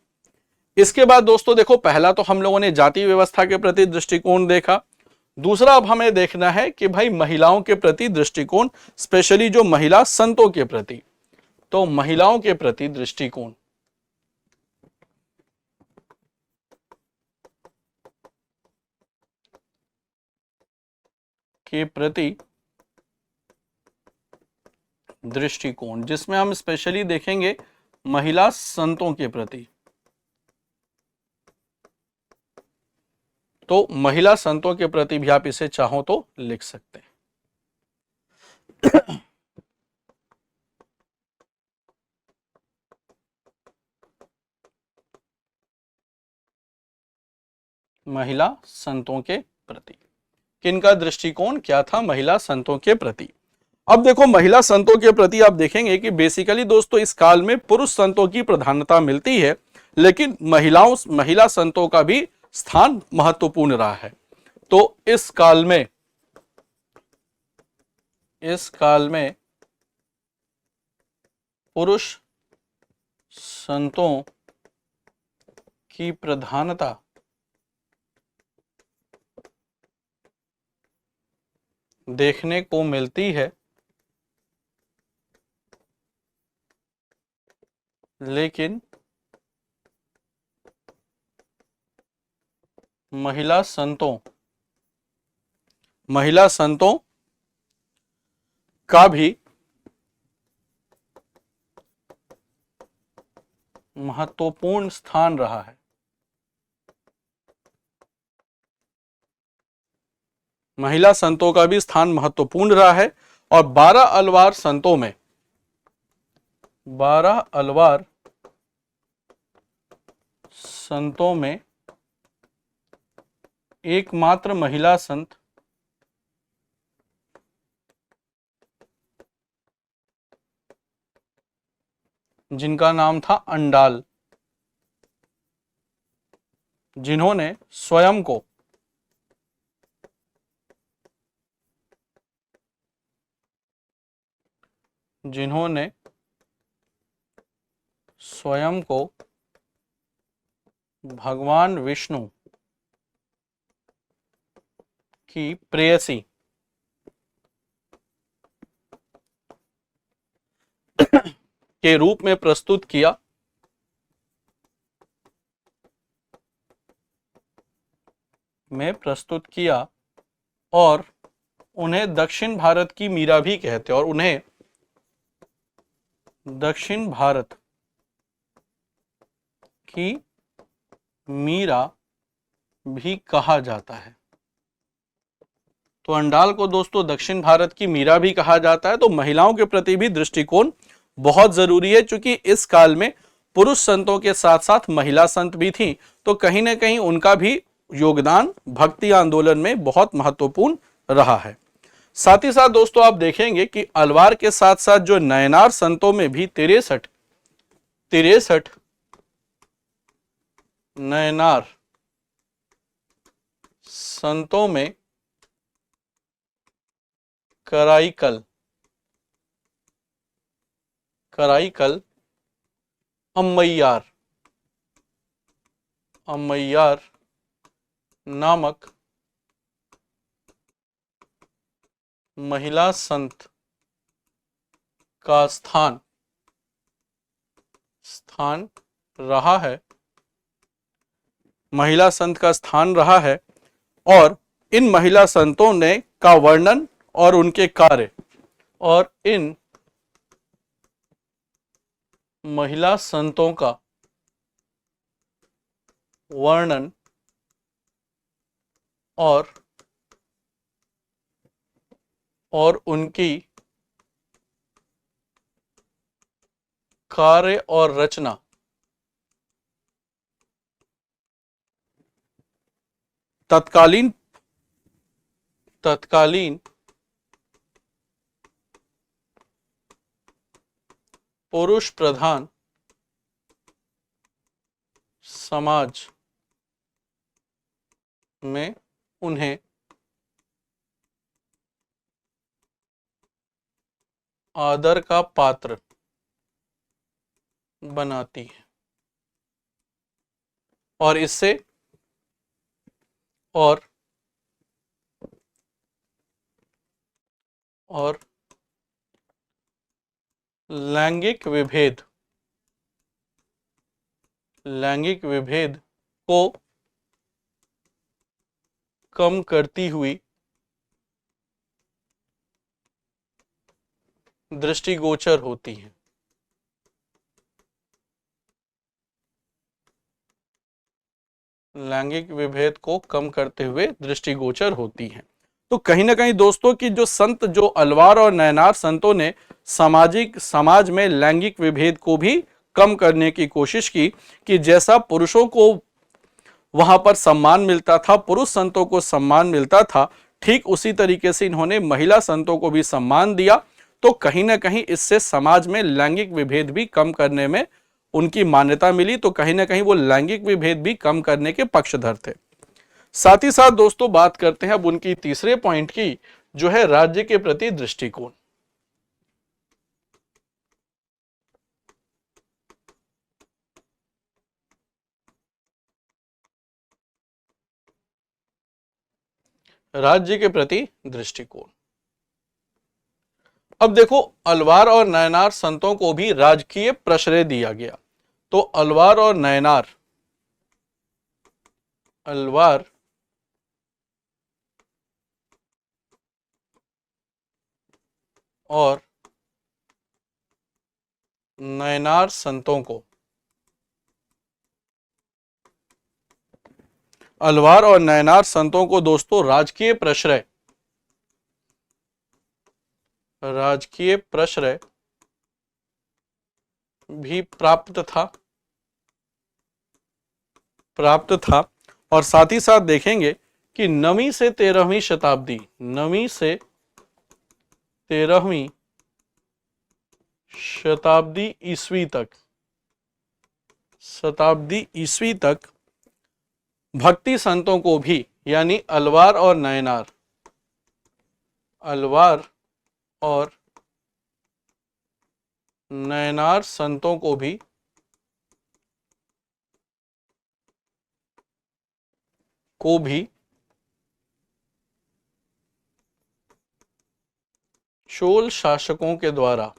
इसके बाद दोस्तों देखो पहला तो हम लोगों ने जाति व्यवस्था के प्रति दृष्टिकोण देखा। दूसरा अब हमें देखना है कि भाई महिलाओं के प्रति दृष्टिकोण, स्पेशली जो महिला संतों के प्रति। तो महिलाओं के प्रति दृष्टिकोण के प्रति दृष्टिकोण, जिसमें हम स्पेशली देखेंगे महिला संतों के प्रति। तो महिला संतों के प्रति भी आप इसे चाहो तो लिख सकते हैं। महिला संतों के प्रति किनका दृष्टिकोण क्या था? महिला संतों के प्रति। अब देखो महिला संतों के प्रति आप देखेंगे कि बेसिकली दोस्तों इस काल में पुरुष संतों की प्रधानता मिलती है, लेकिन महिला संतों का भी स्थान महत्वपूर्ण रहा है। तो इस काल में पुरुष संतों की प्रधानता देखने को मिलती है, लेकिन महिला संतों का भी महत्वपूर्ण स्थान रहा है। महिला संतों का भी स्थान महत्वपूर्ण रहा है और 12 अलवार संतों में एकमात्र महिला संत जिनका नाम था अंडाल, जिन्होंने स्वयं को भगवान विष्णु की प्रेयसी के रूप में प्रस्तुत किया और उन्हें दक्षिण भारत की मीरा भी कहते हैं और उन्हें दक्षिण भारत की मीरा भी कहा जाता है। तो अंडाल को दोस्तों दक्षिण भारत की मीरा भी कहा जाता है। तो महिलाओं के प्रति भी दृष्टिकोण बहुत जरूरी है, क्योंकि इस काल में पुरुष संतों के साथ साथ महिला संत भी थी, तो कहीं ना कहीं उनका भी योगदान भक्ति आंदोलन में बहुत महत्वपूर्ण रहा है। साथ ही साथ दोस्तों आप देखेंगे कि अलवार के साथ साथ जो नयनार संतों में भी 63 नयनार संतों में कराईकल अम्मैयार नामक महिला संत का स्थान रहा है, महिला संत का स्थान रहा है। और इन महिला संतों ने का वर्णन और उनके कार्य, और इन महिला संतों का वर्णन और उनकी कार्य और रचना तत्कालीन पुरुष प्रधान समाज में उन्हें आदर का पात्र बनाती है, और इससे और लैंगिक विभेद को कम करती हुई दृष्टिगोचर होती है। लैंगिक विभेद को कम करते हुए दृष्टिगोचर होती हैं। तो कहीं ना कहीं दोस्तों की जो संत, जो अलवार और नयनार संतों ने समाज में लैंगिक विभेद को भी कम करने की कोशिश की, कि जैसा पुरुषों को वहां पर सम्मान मिलता था, पुरुष संतों को सम्मान मिलता था, ठीक उसी तरीके से इन्होंने महिला संतों को भी सम्मान दिया। तो कहीं ना कहीं इससे समाज में लैंगिक विभेद भी कम करने में उनकी मान्यता मिली, तो कहीं ना कहीं वो लैंगिक विभेद भी कम करने के पक्षधर थे। साथ ही साथ दोस्तों बात करते हैं अब उनकी तीसरे पॉइंट की, जो है राज्य के प्रति दृष्टिकोण। राज्य के प्रति दृष्टिकोण। अब देखो, अलवार और नयनार संतों को भी राजकीय प्रश्रय दिया गया। तो अलवार और नयनार, अलवार और नयनार संतों को, अलवार और नयनार संतों को दोस्तों राजकीय प्रश्रय भी प्राप्त था। और साथ ही साथ देखेंगे कि 9वीं से 13वीं शताब्दी, 9वीं से 13वीं शताब्दी ईस्वी तक भक्ति संतों को भी, यानी अलवार और नयनार संतों को भी चोल शासकों के द्वारा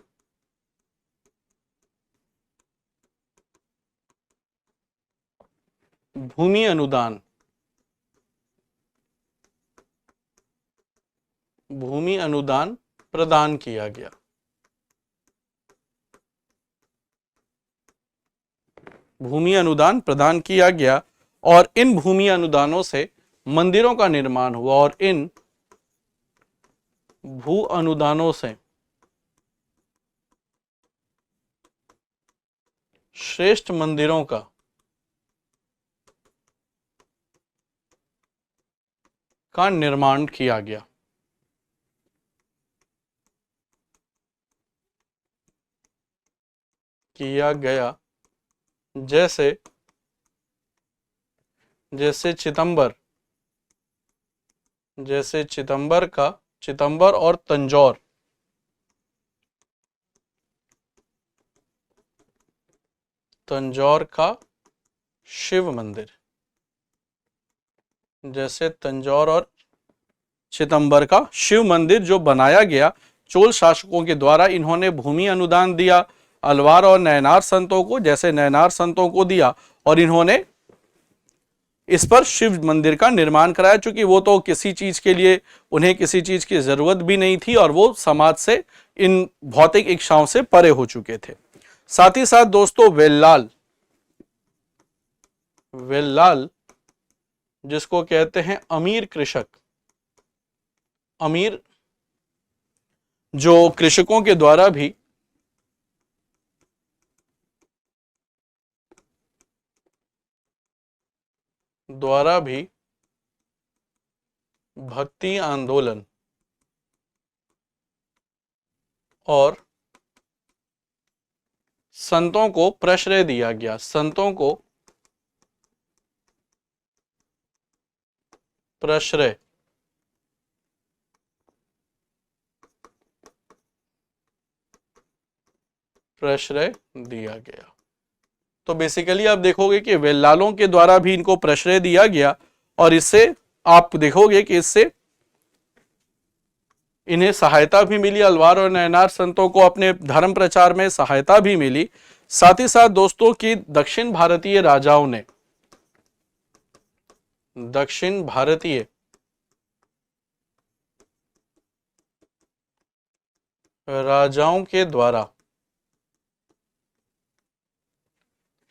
भूमि अनुदान प्रदान किया गया। भूमि अनुदान प्रदान किया गया और इन भूमि अनुदानों से मंदिरों का निर्माण हुआ, और इन भू अनुदानों से श्रेष्ठ मंदिरों का निर्माण किया गया। जैसे चितंबर और तंजौर का शिव मंदिर, जैसे तंजौर और चितंबर का शिव मंदिर जो बनाया गया चोल शासकों के द्वारा। इन्होंने भूमि अनुदान दिया अलवार और नयनार संतों को, जैसे नयनार संतों को दिया, और इन्होंने इस पर शिव मंदिर का निर्माण कराया, चूंकि वो तो किसी चीज के लिए उन्हें किसी चीज की जरूरत भी नहीं थी और वो समाज से इन भौतिक इच्छाओं से परे हो चुके थे। साथ ही साथ दोस्तों वेल्लाल जिसको कहते हैं अमीर कृषक, अमीर जो कृषकों के द्वारा भी भक्ति आंदोलन और संतों को प्रश्रय दिया गया, संतों को प्रश्रय दिया गया। तो बेसिकली आप देखोगे कि वेल्लालों के द्वारा भी इनको प्रश्रय दिया गया और इससे आप देखोगे कि इससे इन्हें सहायता भी मिली, अलवार और नयनार संतों को अपने धर्म प्रचार में सहायता भी मिली। साथ ही साथ दोस्तों की दक्षिण भारतीय राजाओं के द्वारा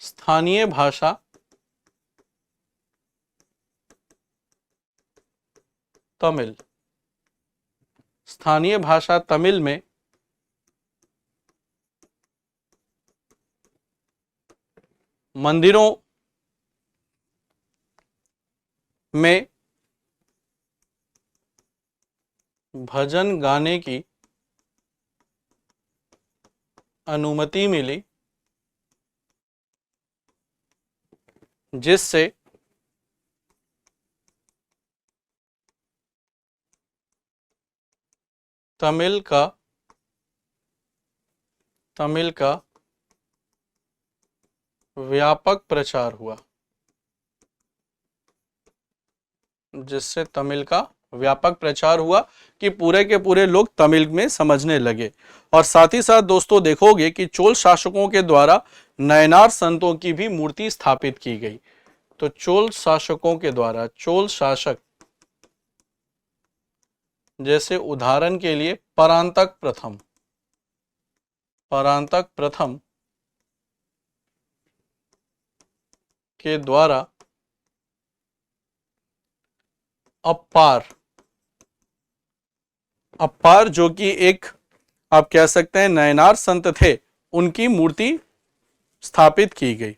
स्थानीय भाषा तमिल में मंदिरों में भजन गाने की अनुमति मिली, जिससे तमिल का व्यापक प्रचार हुआ, कि पूरे के पूरे लोग तमिल में समझने लगे। और साथ ही साथ दोस्तों देखोगे कि चोल शासकों के द्वारा नयनार संतों की भी मूर्ति स्थापित की गई। तो चोल शासक जैसे उदाहरण के लिए परांतक प्रथम के द्वारा अप्पार जो कि एक आप कह सकते हैं नयनार संत थे, उनकी मूर्ति स्थापित की गई।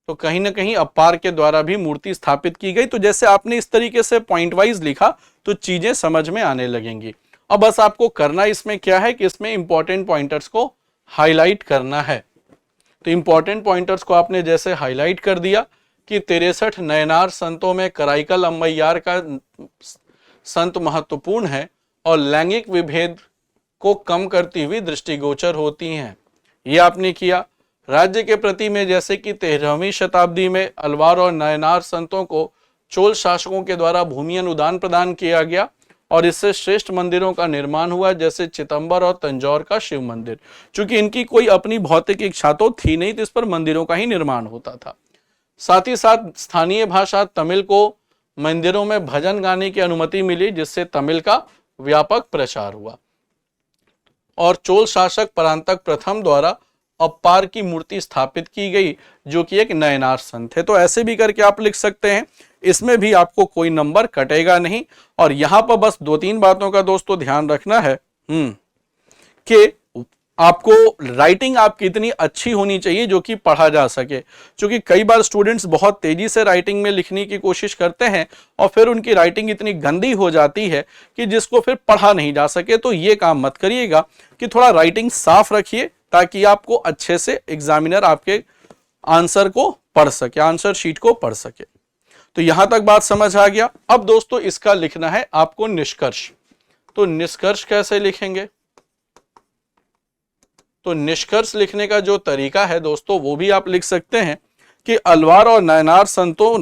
तो कहीं ना कहीं अप्पार के द्वारा भी मूर्ति स्थापित की गई। तो जैसे आपने इस तरीके से पॉइंट वाइज लिखा तो चीजें समझ में आने लगेंगी। अब बस आपको करना इसमें क्या है कि इसमें इंपॉर्टेंट पॉइंटर्स को हाईलाइट करना है। तो इंपॉर्टेंट पॉइंटर्स को आपने जैसे हाईलाइट कर दिया कि 63 नयनार संतों में कराईकल अम्मैयार का संत महत्वपूर्ण है और लैंगिक विभेद को कम करती हुई दृष्टिगोचर होती हैं, ये आपने किया। राज्य के प्रति में जैसे कि 13वीं शताब्दी में अलवार और नयनार संतों को चोल शासकों के द्वारा भूमि अनुदान प्रदान किया गया और इससे श्रेष्ठ मंदिरों का निर्माण हुआ, जैसे चितंबर और तंजौर का शिव मंदिर। चूंकि इनकी कोई अपनी भौतिक इच्छा तो थी नहीं, तो इस पर मंदिरों का ही निर्माण होता था। साथ ही साथ स्थानीय भाषा तमिल को मंदिरों में भजन गाने की अनुमति मिली, जिससे तमिल का व्यापक प्रचार हुआ। और चोल शासक परांतक प्रथम द्वारा अपार की मूर्ति स्थापित की गई जो कि एक नयनार संत है। तो ऐसे भी करके आप लिख सकते हैं, इसमें भी आपको कोई नंबर कटेगा नहीं। और यहां पर बस 2-3 बातों का दोस्तों ध्यान रखना है कि आपको राइटिंग आपकी इतनी अच्छी होनी चाहिए जो कि पढ़ा जा सके, क्योंकि कई बार स्टूडेंट्स बहुत तेजी से राइटिंग में लिखने की कोशिश करते हैं और फिर उनकी राइटिंग इतनी गंदी हो जाती है कि जिसको फिर पढ़ा नहीं जा सके। तो ये काम मत करिएगा कि थोड़ा राइटिंग साफ रखिए ताकि आपको अच्छे से एग्जामिनर आपके आंसर को पढ़ सके, आंसर शीट को पढ़ सके। तो यहां तक बात समझ आ गया। अब दोस्तों इसका लिखना है आपको निष्कर्ष। तो निष्कर्ष कैसे लिखेंगे? तो निष्कर्ष लिखने का जो तरीका है दोस्तों वो भी आप लिख सकते हैं कि अलवार और नयनार संतों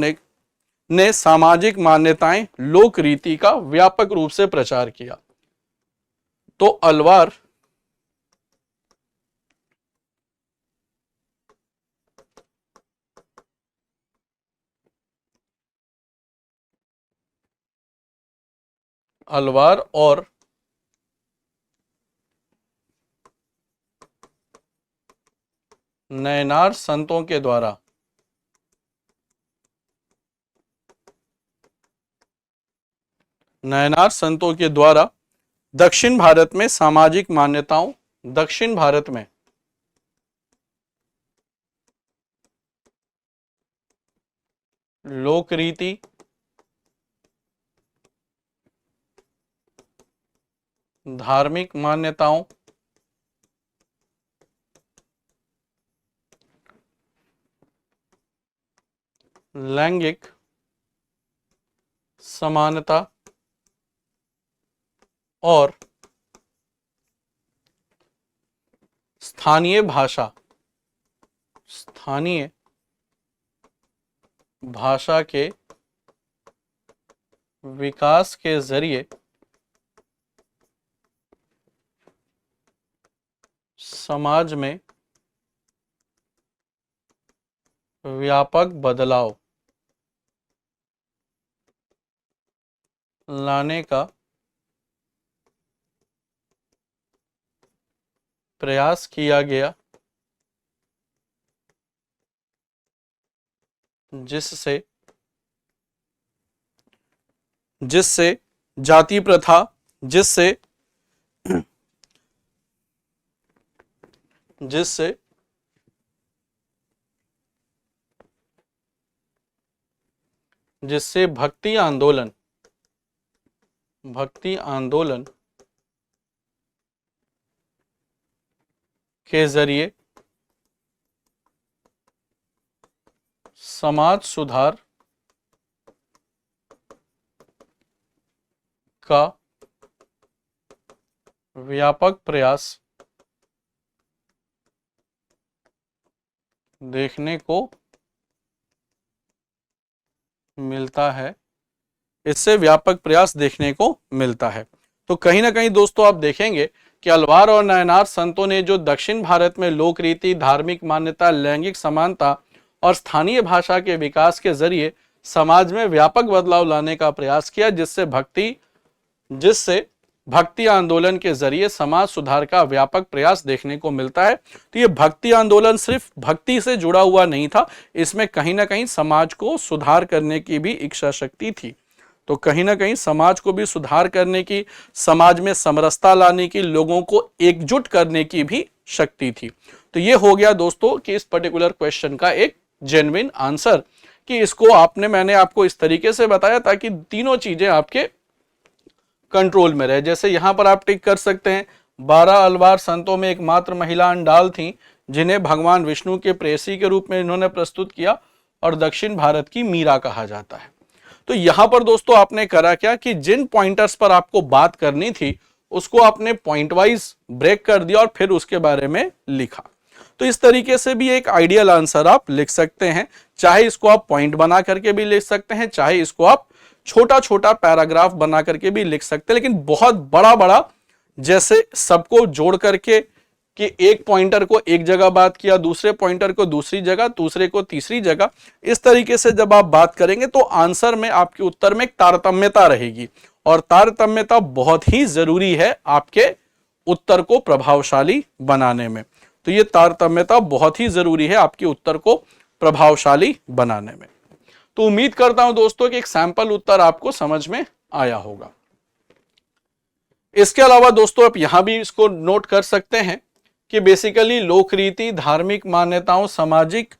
ने सामाजिक मान्यताएं लोक रीति का व्यापक रूप से प्रचार किया। तो अलवार और नयनार संतों के द्वारा दक्षिण भारत में सामाजिक मान्यताओं, दक्षिण भारत में लोक रीति, धार्मिक मान्यताओं, लैंगिक समानता और स्थानीय भाषा के विकास के जरिए समाज में व्यापक बदलाव लाने का प्रयास किया गया, जिससे जाति प्रथा, जिससे भक्ति आंदोलन के जरिए समाज सुधार का व्यापक प्रयास देखने को मिलता है, इससे व्यापक प्रयास देखने को मिलता है। तो कहीं ना कहीं दोस्तों आप देखेंगे कि अलवार और नयनार संतों ने जो दक्षिण भारत में लोक रीति, धार्मिक मान्यता, लैंगिक समानता और स्थानीय भाषा के विकास के जरिए समाज में व्यापक बदलाव लाने का प्रयास किया, जिससे भक्ति आंदोलन के जरिए समाज सुधार का व्यापक प्रयास देखने को मिलता है। तो ये भक्ति आंदोलन सिर्फ भक्ति से जुड़ा हुआ नहीं था, इसमें कहीं ना कहीं समाज को सुधार करने की भी इच्छा शक्ति थी। तो कहीं ना कहीं समाज को भी सुधार करने की, समाज में समरसता लाने की, लोगों को एकजुट करने की भी शक्ति थी। तो ये हो गया दोस्तों कि इस पर्टिकुलर क्वेश्चन का एक जेन्युइन आंसर, कि इसको मैंने आपको इस तरीके से बताया ताकि तीनों चीजें आपके कंट्रोल में रहे। जैसे यहां पर आप टिक कर सकते हैं, 12 अलवार संतों में एकमात्र महिला अंडाल थी जिन्हें भगवान विष्णु के प्रेयसी के रूप में इन्होंने प्रस्तुत किया और दक्षिण भारत की मीरा कहा जाता है। तो यहां पर दोस्तों आपने करा क्या कि जिन पॉइंटर्स पर आपको बात करनी थी उसको आपने पॉइंट वाइज ब्रेक कर दिया और फिर उसके बारे में लिखा। तो इस तरीके से भी एक आइडियल आंसर आप लिख सकते हैं। चाहे इसको आप पॉइंट बना करके भी लिख सकते हैं, चाहे इसको आप छोटा छोटा पैराग्राफ बना करके भी लिख सकते हैं, लेकिन बहुत बड़ा बड़ा जैसे सबको जोड़ करके कि एक पॉइंटर को एक जगह बात किया, दूसरे पॉइंटर को दूसरी जगह, दूसरे को तीसरी जगह, इस तरीके से जब आप बात करेंगे तो आंसर में, आपके उत्तर में एक तारतम्यता रहेगी और तारतम्यता बहुत ही जरूरी है आपके उत्तर को प्रभावशाली बनाने में। तो ये तारतम्यता बहुत ही जरूरी है आपके उत्तर को प्रभावशाली बनाने में। तो उम्मीद करता हूं दोस्तों कि एक सैंपल उत्तर आपको समझ में आया होगा। इसके अलावा दोस्तों आप यहां भी इसको नोट कर सकते हैं कि बेसिकली लोक रीति, धार्मिक मान्यताओं, सामाजिक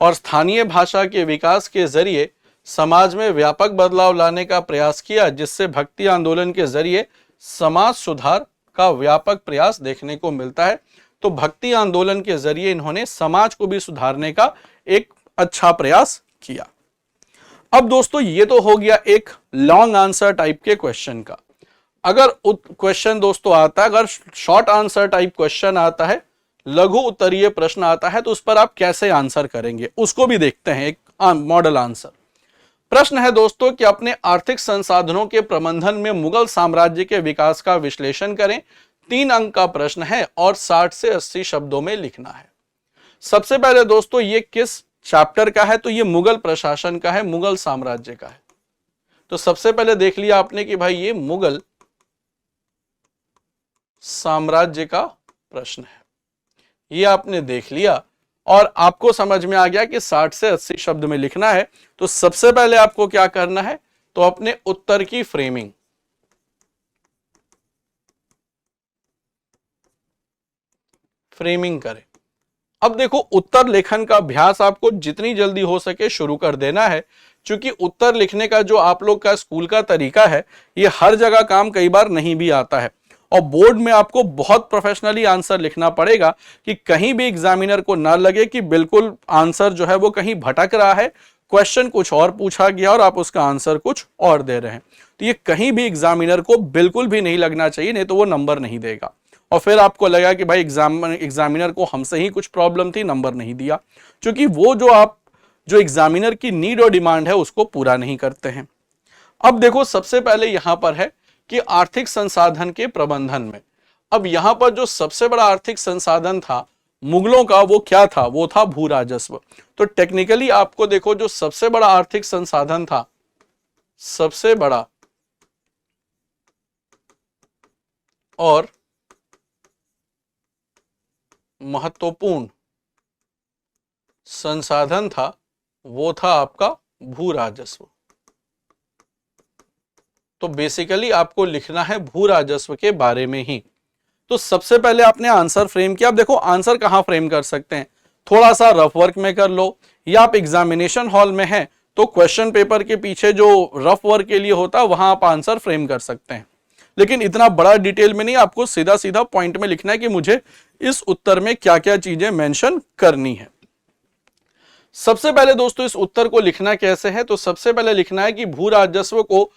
और स्थानीय भाषा के विकास के जरिए समाज में व्यापक बदलाव लाने का प्रयास किया, जिससे भक्ति आंदोलन के जरिए समाज सुधार का व्यापक प्रयास देखने को मिलता है। तो भक्ति आंदोलन के जरिए इन्होंने समाज को भी सुधारने का एक अच्छा प्रयास किया। अब दोस्तों ये तो हो गया एक लॉन्ग आंसर टाइप के क्वेश्चन का। अगर क्वेश्चन दोस्तों आता है, अगर शॉर्ट आंसर टाइप क्वेश्चन आता है, लघु उत्तरीय प्रश्न आता है, तो उस पर आप कैसे आंसर करेंगे उसको भी देखते हैं। एक मॉडल आंसर प्रश्न है दोस्तों कि अपने आर्थिक संसाधनों के प्रबंधन में मुगल साम्राज्य के विकास का विश्लेषण करें। 3 अंक का प्रश्न है और 60 से 80 शब्दों में लिखना है। सबसे पहले दोस्तों ये किस चैप्टर का है, तो ये मुगल प्रशासन का है, मुगल साम्राज्य का है। तो सबसे पहले देख लिया आपने कि भाई ये मुगल साम्राज्य का प्रश्न है, ये आपने देख लिया और आपको समझ में आ गया कि 60 से 80 शब्द में लिखना है। तो सबसे पहले आपको क्या करना है, तो अपने उत्तर की फ्रेमिंग करें। अब देखो उत्तर लेखन का अभ्यास आपको जितनी जल्दी हो सके शुरू कर देना है, क्योंकि उत्तर लिखने का जो आप लोग का स्कूल का तरीका है ये हर जगह काम कई बार नहीं भी आता है और बोर्ड में आपको बहुत प्रोफेशनली आंसर लिखना पड़ेगा कि कहीं भी एग्जामिनर को ना लगे कि बिल्कुल आंसर जो है वो कहीं भटक रहा है, क्वेश्चन कुछ और पूछा गया और आप उसका आंसर कुछ और दे रहे हैं। तो ये कहीं भी एग्जामिनर को बिल्कुल भी नहीं लगना चाहिए, नहीं तो वो नंबर नहीं देगा और फिर आपको लगा कि भाई एग्जामिनर को हमसे ही कुछ प्रॉब्लम थी, नंबर नहीं दिया, क्योंकि वो जो एग्जामिनर की नीड और डिमांड है उसको पूरा नहीं करते हैं। अब देखो सबसे पहले यहां पर है कि आर्थिक संसाधन के प्रबंधन में, अब यहां पर जो सबसे बड़ा आर्थिक संसाधन था मुगलों का वो क्या था, वो था भू राजस्व। तो टेक्निकली आपको देखो जो सबसे बड़ा आर्थिक संसाधन था, सबसे बड़ा और महत्वपूर्ण संसाधन था वो था आपका भू राजस्व। तो बेसिकली आपको लिखना है भू राजस्व के बारे में ही। तो सबसे पहले आपने आंसर फ्रेम किया। अब देखो आंसर कहां फ्रेम कर सकते हैं, थोड़ा सा रफ वर्क में कर लो, या आप एग्जामिनेशन हॉल में हैं तो क्वेश्चन पेपर के पीछे जो रफ वर्क के लिए होता है वहां आप आंसर फ्रेम कर सकते हैं, लेकिन इतना बड़ा डिटेल में नहीं, आपको सीधा सीधा पॉइंट में लिखना है कि मुझे इस उत्तर में क्या क्या चीजें मेंशन करनी है। सबसे पहले दोस्तों इस उत्तर को लिखना कैसे है, तो सबसे पहले लिखना है कि भू राजस्व को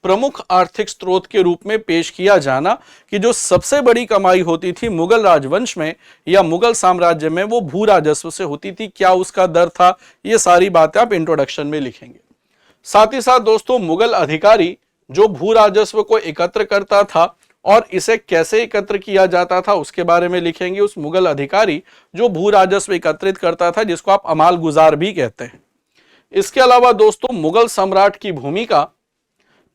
प्रमुख आर्थिक स्रोत के रूप में पेश किया जाना, कि जो सबसे बड़ी कमाई होती थी मुगल राजवंश में या मुगल साम्राज्य में वो भू राजस्व से होती थी, क्या उसका दर था, ये सारी बातें आप इंट्रोडक्शन में लिखेंगे। साथ ही साथ दोस्तों मुगल अधिकारी जो भू राजस्व को एकत्र करता था और इसे कैसे एकत्र किया जाता था उसके बारे में लिखेंगे। उस मुगल अधिकारी जो भू राजस्व एकत्रित करता था, जिसको आप अमाल गुजार भी कहते हैं। इसके अलावा दोस्तों मुगल सम्राट की भूमिका,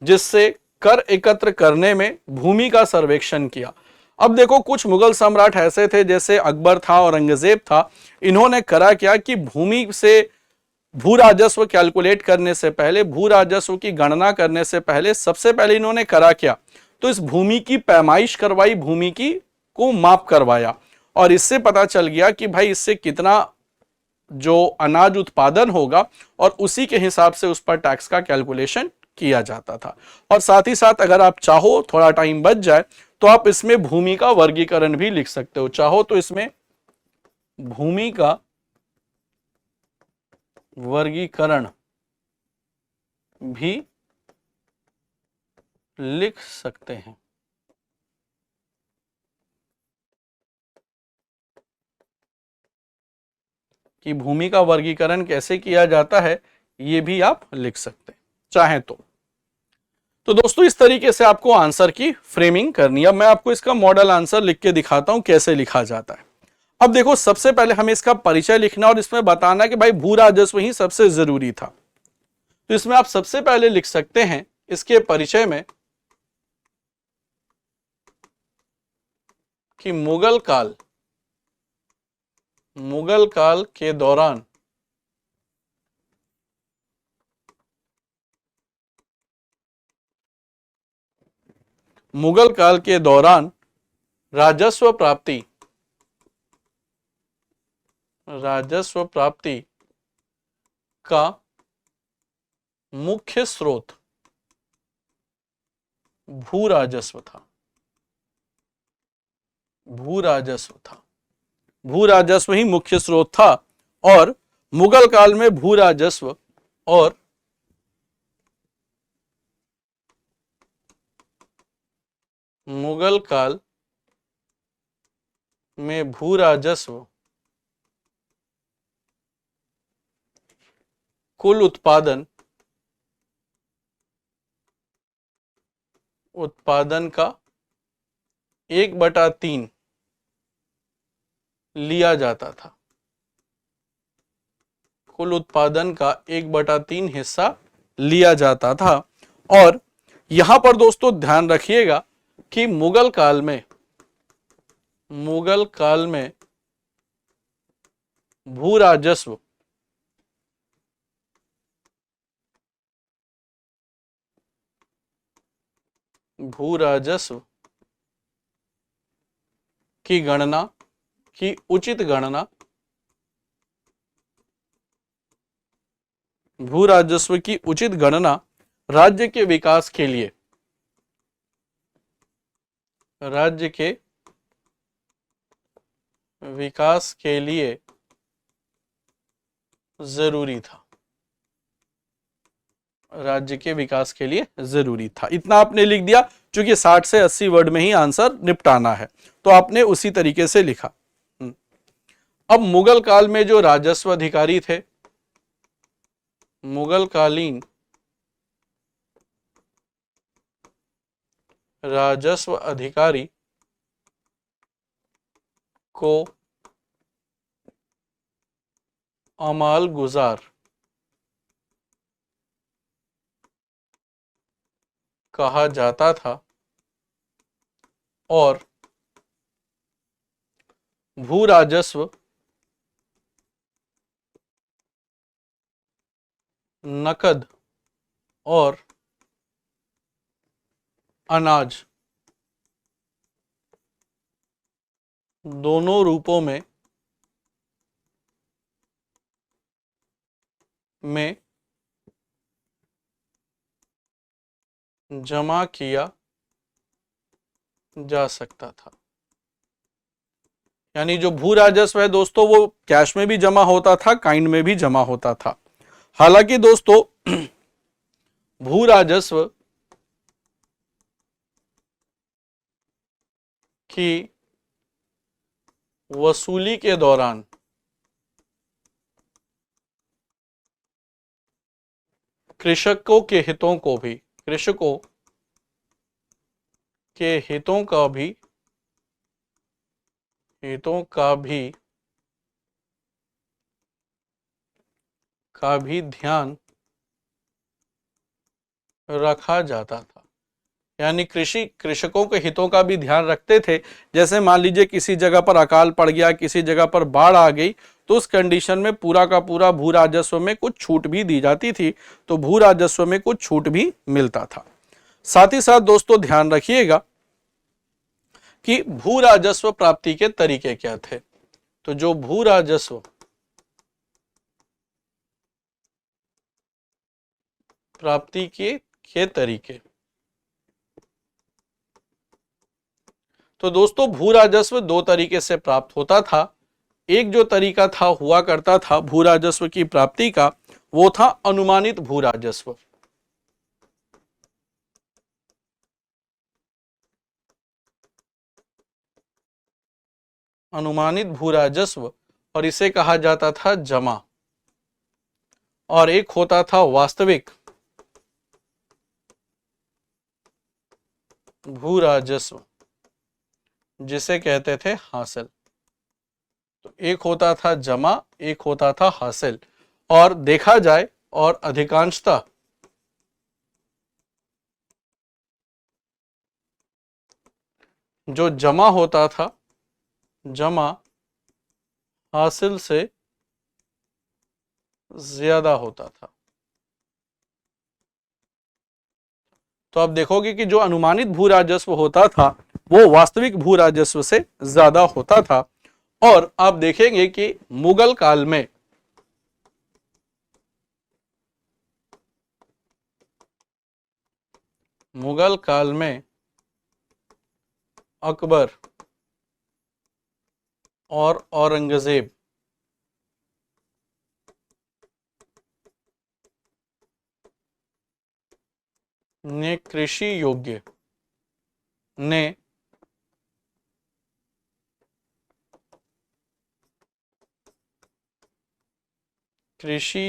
जिससे कर एकत्र करने में भूमि का सर्वेक्षण किया। अब देखो कुछ मुगल सम्राट ऐसे थे जैसे अकबर था, औरंगजेब था, इन्होंने करा क्या कि भूमि से भू राजस्व कैलकुलेट करने से पहले, भू राजस्व की गणना करने से पहले सबसे पहले इन्होंने करा क्या, तो इस भूमि की पैमाइश करवाई, भूमि की को माप करवाया और इससे पता चल गया कि भाई इससे कितना जो अनाज उत्पादन होगा और उसी के हिसाब से उस पर टैक्स का कैलकुलेशन किया जाता था। और साथ ही साथ अगर आप चाहो, थोड़ा टाइम बच जाए, तो आप इसमें भूमि का वर्गीकरण भी लिख सकते हो, चाहो तो इसमें भूमि का वर्गीकरण भी लिख सकते हैं। कि भूमि का वर्गीकरण कैसे किया जाता है ये भी आप लिख सकते हैं चाहें तो दोस्तों इस तरीके से आपको आंसर की फ्रेमिंग करनी है। अब मैं आपको इसका मॉडल आंसर लिख के दिखाता हूं कैसे लिखा जाता है। अब देखो सबसे पहले हमें इसका परिचय लिखना और इसमें बताना कि भाई भू राजस्व ही सबसे जरूरी था। तो इसमें आप सबसे पहले लिख सकते हैं इसके परिचय में कि मुगल काल मुगल काल के दौरान मुगल काल के दौरान राजस्व प्राप्ति का मुख्य स्रोत भू राजस्व था। भू राजस्व ही मुख्य स्रोत था और मुगल काल में भू राजस्व और मुगल काल में भू राजस्व कुल उत्पादन का 1/3 लिया जाता था। कुल उत्पादन का 1/3 हिस्सा लिया जाता था। और यहां पर दोस्तों ध्यान रखिएगा कि मुगल काल में भू राजस्व की गणना की उचित गणना भू राजस्व की उचित गणना राज्य के विकास के लिए जरूरी था। राज्य के विकास के लिए जरूरी था। इतना आपने लिख दिया, क्योंकि 60 से 80 वर्ड में ही आंसर निपटाना है, तो आपने उसी तरीके से लिखा। अब मुगल काल में जो राजस्व अधिकारी थे, मुगल कालीन राजस्व अधिकारी को अमाल गुजार कहा जाता था और भू राजस्व नकद और अनाज दोनों रूपों में जमा किया जा सकता था। यानी जो भू राजस्व है दोस्तों, वो कैश में भी जमा होता था, काइंड में भी जमा होता था। हालांकि दोस्तों भू राजस्व की वसूली के दौरान कृषकों के हितों का भी ध्यान रखा जाता था। यानी कृषकों के हितों का भी ध्यान रखते थे। जैसे मान लीजिए किसी जगह पर अकाल पड़ गया, किसी जगह पर बाढ़ आ गई, तो उस कंडीशन में पूरा का पूरा भू राजस्व में कुछ छूट भी दी जाती थी, तो भू राजस्व में कुछ छूट भी मिलता था। साथ ही साथ दोस्तों ध्यान रखिएगा कि भू राजस्व प्राप्ति के तरीके क्या थे। तो जो भू राजस्व प्राप्ति के तरीके, तो दोस्तों भू राजस्व 2 तरीके से प्राप्त होता था। एक जो तरीका था हुआ करता था भू राजस्व की प्राप्ति का, वो था अनुमानित भू राजस्व। अनुमानित भू राजस्व, और इसे कहा जाता था जमा। और एक होता था वास्तविक भू राजस्व, जिसे कहते थे हासिल। तो एक होता था जमा, एक होता था हासिल। और देखा जाए और अधिकांशतः जो जमा होता था, जमा हासिल से ज्यादा होता था। तो आप देखोगे कि जो अनुमानित भू राजस्व होता था वो वास्तविक भू राजस्व से ज्यादा होता था। और आप देखेंगे कि मुगल काल में अकबर और औरंगजेब ने कृषि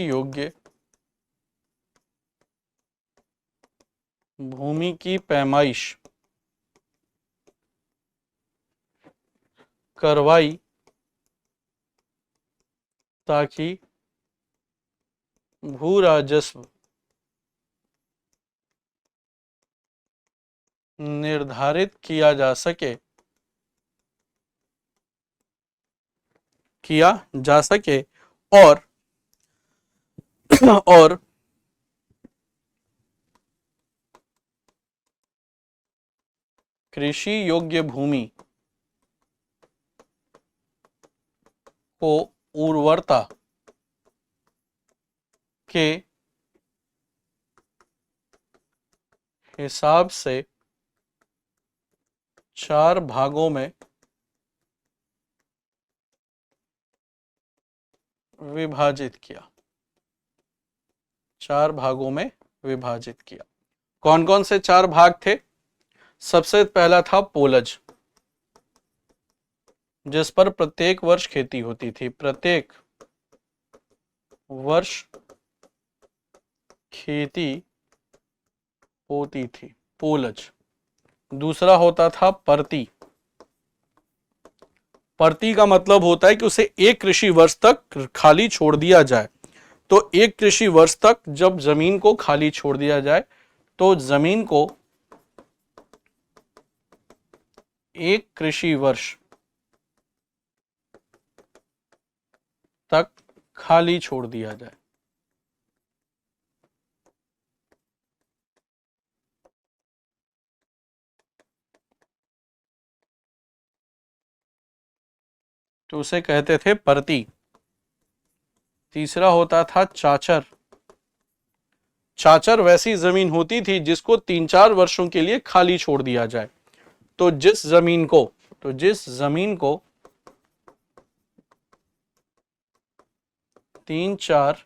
योग्य भूमि की पैमाइश करवाई ताकि भू राजस्व निर्धारित किया जा सके और और कृषि योग्य भूमि को उर्वरता के हिसाब से 4 भागों में विभाजित किया। 4 भागों में विभाजित किया। कौन कौन से 4 भाग थे? सबसे पहला था पोलज, जिस पर प्रत्येक वर्ष खेती होती थी। प्रत्येक वर्ष खेती होती थी, पोलज। दूसरा होता था परती। परती का मतलब होता है कि उसे एक कृषि वर्ष तक खाली छोड़ दिया जाए। तो एक कृषि वर्ष तक जब जमीन को खाली छोड़ दिया जाए तो जमीन को एक कृषि वर्ष तक खाली छोड़ दिया जाए। तो उसे कहते थे परती। तीसरा होता था चाचर। चाचर वैसी जमीन होती थी जिसको 3-4 वर्षों के लिए खाली छोड़ दिया जाए। तो जिस जमीन को 3-4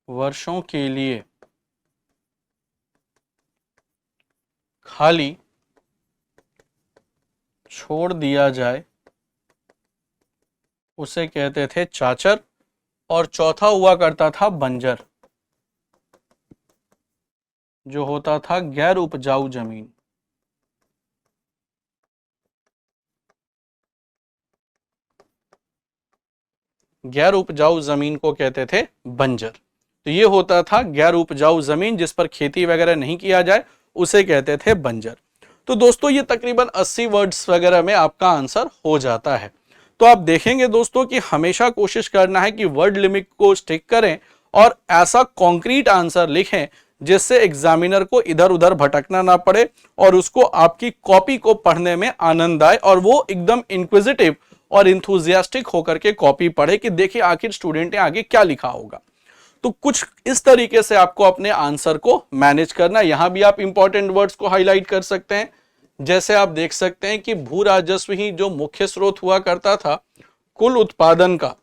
वर्षों के लिए खाली छोड़ दिया जाए उसे कहते थे चाचर। और चौथा हुआ करता था बंजर, जो होता था गैर उपजाऊ जमीन। गैर उपजाऊ जमीन को कहते थे बंजर। तो ये होता था गैर उपजाऊ जमीन जिस पर खेती वगैरह नहीं किया जाए, उसे कहते थे बंजर। तो दोस्तों ये तकरीबन 80 वर्ड्स वगैरह में आपका आंसर हो जाता है। तो आप देखेंगे दोस्तों कि हमेशा कोशिश करना है कि वर्ड लिमिट को स्टिक करें और ऐसा कॉन्क्रीट आंसर लिखें जिससे एग्जामिनर को इधर उधर भटकना ना पड़े और उसको आपकी कॉपी को पढ़ने में आनंद आए और वो एकदम इंक्विजिटिव और इंथुजियास्टिक होकर के कॉपी पढ़े कि देखिए आखिर स्टूडेंट ने आगे क्या लिखा होगा। तो कुछ इस तरीके से आपको अपने आंसर को मैनेज करना। यहां भी आप इंपॉर्टेंट वर्ड्स को हाईलाइट कर सकते हैं। जैसे आप देख सकते हैं कि भू राजस्व ही जो मुख्य स्रोत हुआ करता था कुल उत्पादन का।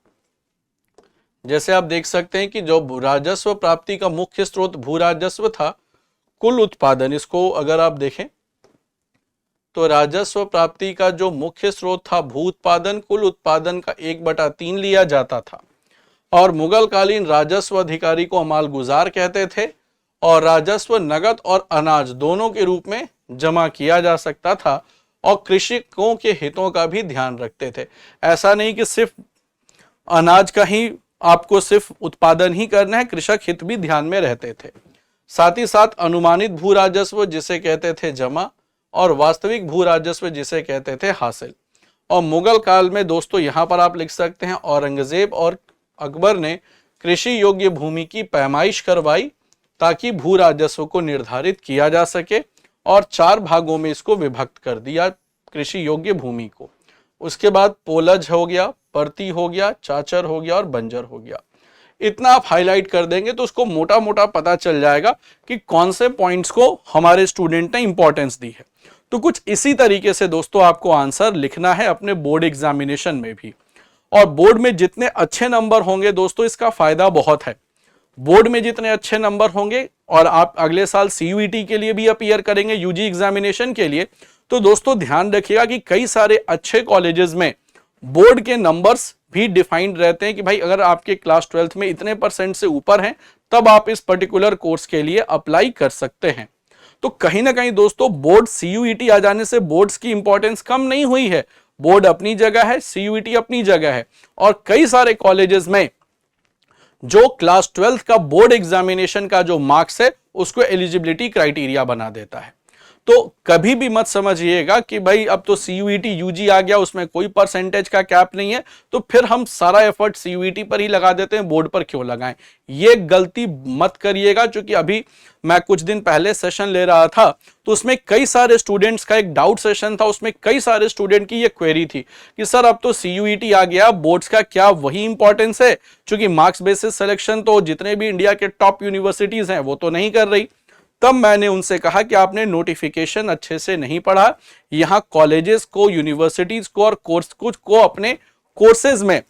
जैसे आप देख सकते हैं कि जो राजस्व प्राप्ति का मुख्य स्रोत भू राजस्व था, कुल उत्पादन, इसको अगर आप देखें तो राजस्व प्राप्ति का जो मुख्य स्रोत था भू उत्पादन, कुल उत्पादन का 1/3 लिया जाता था। और मुगल कालीन राजस्व अधिकारी को अमालगुजार कहते थे और राजस्व नगद और अनाज दोनों के रूप में जमा किया जा सकता था और कृषकों के हितों का भी ध्यान रखते थे। ऐसा नहीं कि सिर्फ अनाज का ही आपको सिर्फ उत्पादन ही करना है, कृषक हित भी ध्यान में रहते थे। साथ ही साथ अनुमानित भू राजस्व जिसे कहते थे जमा, और वास्तविक भू राजस्व जिसे कहते थे हासिल। और मुगल काल में दोस्तों यहां पर आप लिख सकते हैं औरंगजेब और अकबर ने कृषि योग्य भूमि की पैमाइश करवाई ताकि भू राजस्व को निर्धारित किया जा सके और 4 भागों में इसको विभक्त कर दिया कृषि योग्य भूमि को। उसके बाद पोलज हो गया, परती हो गया, चाचर हो गया और बंजर हो गया। इतना आप हाईलाइट कर देंगे तो उसको मोटा मोटा पता चल जाएगा कि कौन से पॉइंट्स को हमारे स्टूडेंट ने इंपॉर्टेंस दी है। तो कुछ इसी तरीके से दोस्तों आपको आंसर लिखना है अपने बोर्ड एग्जामिनेशन में भी। और बोर्ड में जितने अच्छे नंबर होंगे दोस्तों इसका फायदा बहुत है। बोर्ड में जितने अच्छे नंबर होंगे और आप अगले साल सीयूईटी के लिए भी अपीयर करेंगे, यूजी एग्जामिनेशन के लिए, तो दोस्तों ध्यान रखिएगा कि कई सारे अच्छे कॉलेजेस में बोर्ड के नंबर्स भी डिफाइंड रहते हैं कि भाई अगर आपके क्लास 12th में इतने % से ऊपर हैं तब आप इस पर्टिकुलर कोर्स के लिए अप्लाई कर सकते हैं। तो कहीं ना कहीं दोस्तों बोर्ड सीयूईटी आ जाने से बोर्ड्स की इंपॉर्टेंस कम नहीं हुई है। बोर्ड अपनी जगह है, सीयूईटी अपनी जगह है और कई सारे कॉलेजेस में जो क्लास 12th का बोर्ड एग्जामिनेशन का जो मार्क्स है उसको एलिजिबिलिटी क्राइटेरिया बना देता है। तो कभी भी मत समझिएगा कि भाई अब तो सीयूईटी यूजी आ गया उसमें कोई परसेंटेज का कैप नहीं है तो फिर हम सारा एफर्ट सीयूईटी पर ही लगा देते हैं, बोर्ड पर क्यों लगाएं। ये गलती मत करिएगा। क्योंकि अभी मैं कुछ दिन पहले सेशन ले रहा था तो उसमें कई सारे स्टूडेंट्स का एक डाउट सेशन था, उसमें कई सारे स्टूडेंट की ये क्वेरी थी कि सर अब तो सीयूईटी आ गया, बोर्ड्स का क्या वही इंपॉर्टेंस है? क्योंकि मार्क्स बेसिस सिलेक्शन तो जितने भी इंडिया के टॉप यूनिवर्सिटीज हैं वो तो नहीं कर रही। तब मैंने उनसे कहा कि आपने नोटिफिकेशन अच्छे से नहीं पढ़ा। यहां कॉलेजेस को, यूनिवर्सिटीज को और कोर्स को अपने कोर्सेज में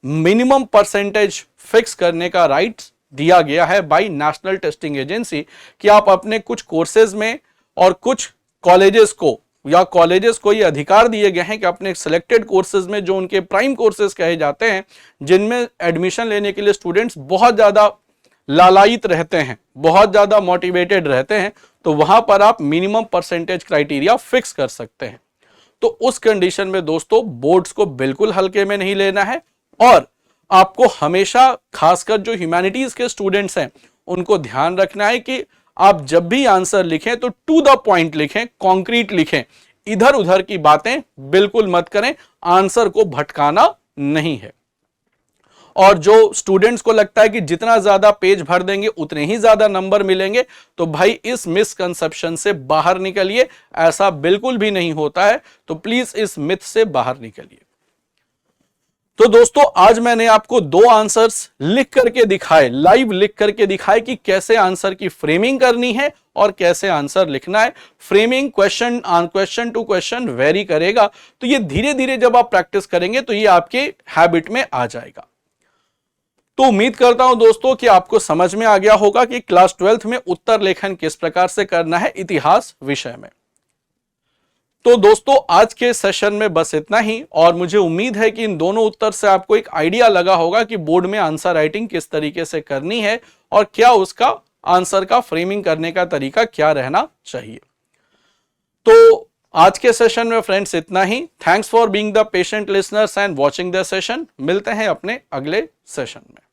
मिनिमम परसेंटेज फिक्स करने का राइट दिया गया है बाय नेशनल टेस्टिंग एजेंसी कि आप अपने कुछ कोर्सेज में और कुछ कॉलेजेस को ये अधिकार दिए गए हैं कि अपने सिलेक्टेड कोर्सेज में जो उनके प्राइम कोर्सेज कहे जाते हैं जिनमें एडमिशन लेने के लिए स्टूडेंट्स बहुत ज्यादा लालायित रहते हैं, बहुत ज्यादा मोटिवेटेड रहते हैं, तो वहां पर आप मिनिमम परसेंटेज क्राइटेरिया फिक्स कर सकते हैं। तो उस कंडीशन में दोस्तों बोर्ड्स को बिल्कुल हल्के में नहीं लेना है और आपको हमेशा, खासकर जो ह्यूमैनिटीज के स्टूडेंट्स हैं उनको ध्यान रखना है कि आप जब भी आंसर लिखें तो टू द पॉइंट लिखें, कॉन्क्रीट लिखें, इधर उधर की बातें बिल्कुल मत करें। आंसर को भटकाना नहीं है। और जो स्टूडेंट्स को लगता है कि जितना ज्यादा पेज भर देंगे उतने ही ज्यादा नंबर मिलेंगे, तो भाई इस मिसकंसेप्शन से बाहर निकलिए। ऐसा बिल्कुल भी नहीं होता है। तो प्लीज इस मिथ से बाहर निकलिए। तो दोस्तों आज मैंने आपको 2 आंसर्स लिख करके दिखाए, लाइव लिख करके दिखाए कि कैसे आंसर की फ्रेमिंग करनी है और कैसे आंसर लिखना है। Framing question to question vary करेगा, तो ये धीरे धीरे जब आप प्रैक्टिस करेंगे तो ये आपके हैबिट में आ जाएगा। तो उम्मीद करता हूं दोस्तों कि आपको समझ में आ गया होगा कि क्लास 12th में उत्तर लेखन किस प्रकार से करना है इतिहास विषय में। तो दोस्तों आज के सेशन में बस इतना ही और मुझे उम्मीद है कि इन दोनों उत्तर से आपको एक आइडिया लगा होगा कि बोर्ड में आंसर राइटिंग किस तरीके से करनी है और क्या उसका आंसर का फ्रेमिंग करने का तरीका क्या रहना चाहिए। तो आज के सेशन में फ्रेंड्स इतना ही। Thanks for being the patient listeners and watching the session. मिलते हैं अपने अगले सेशन में।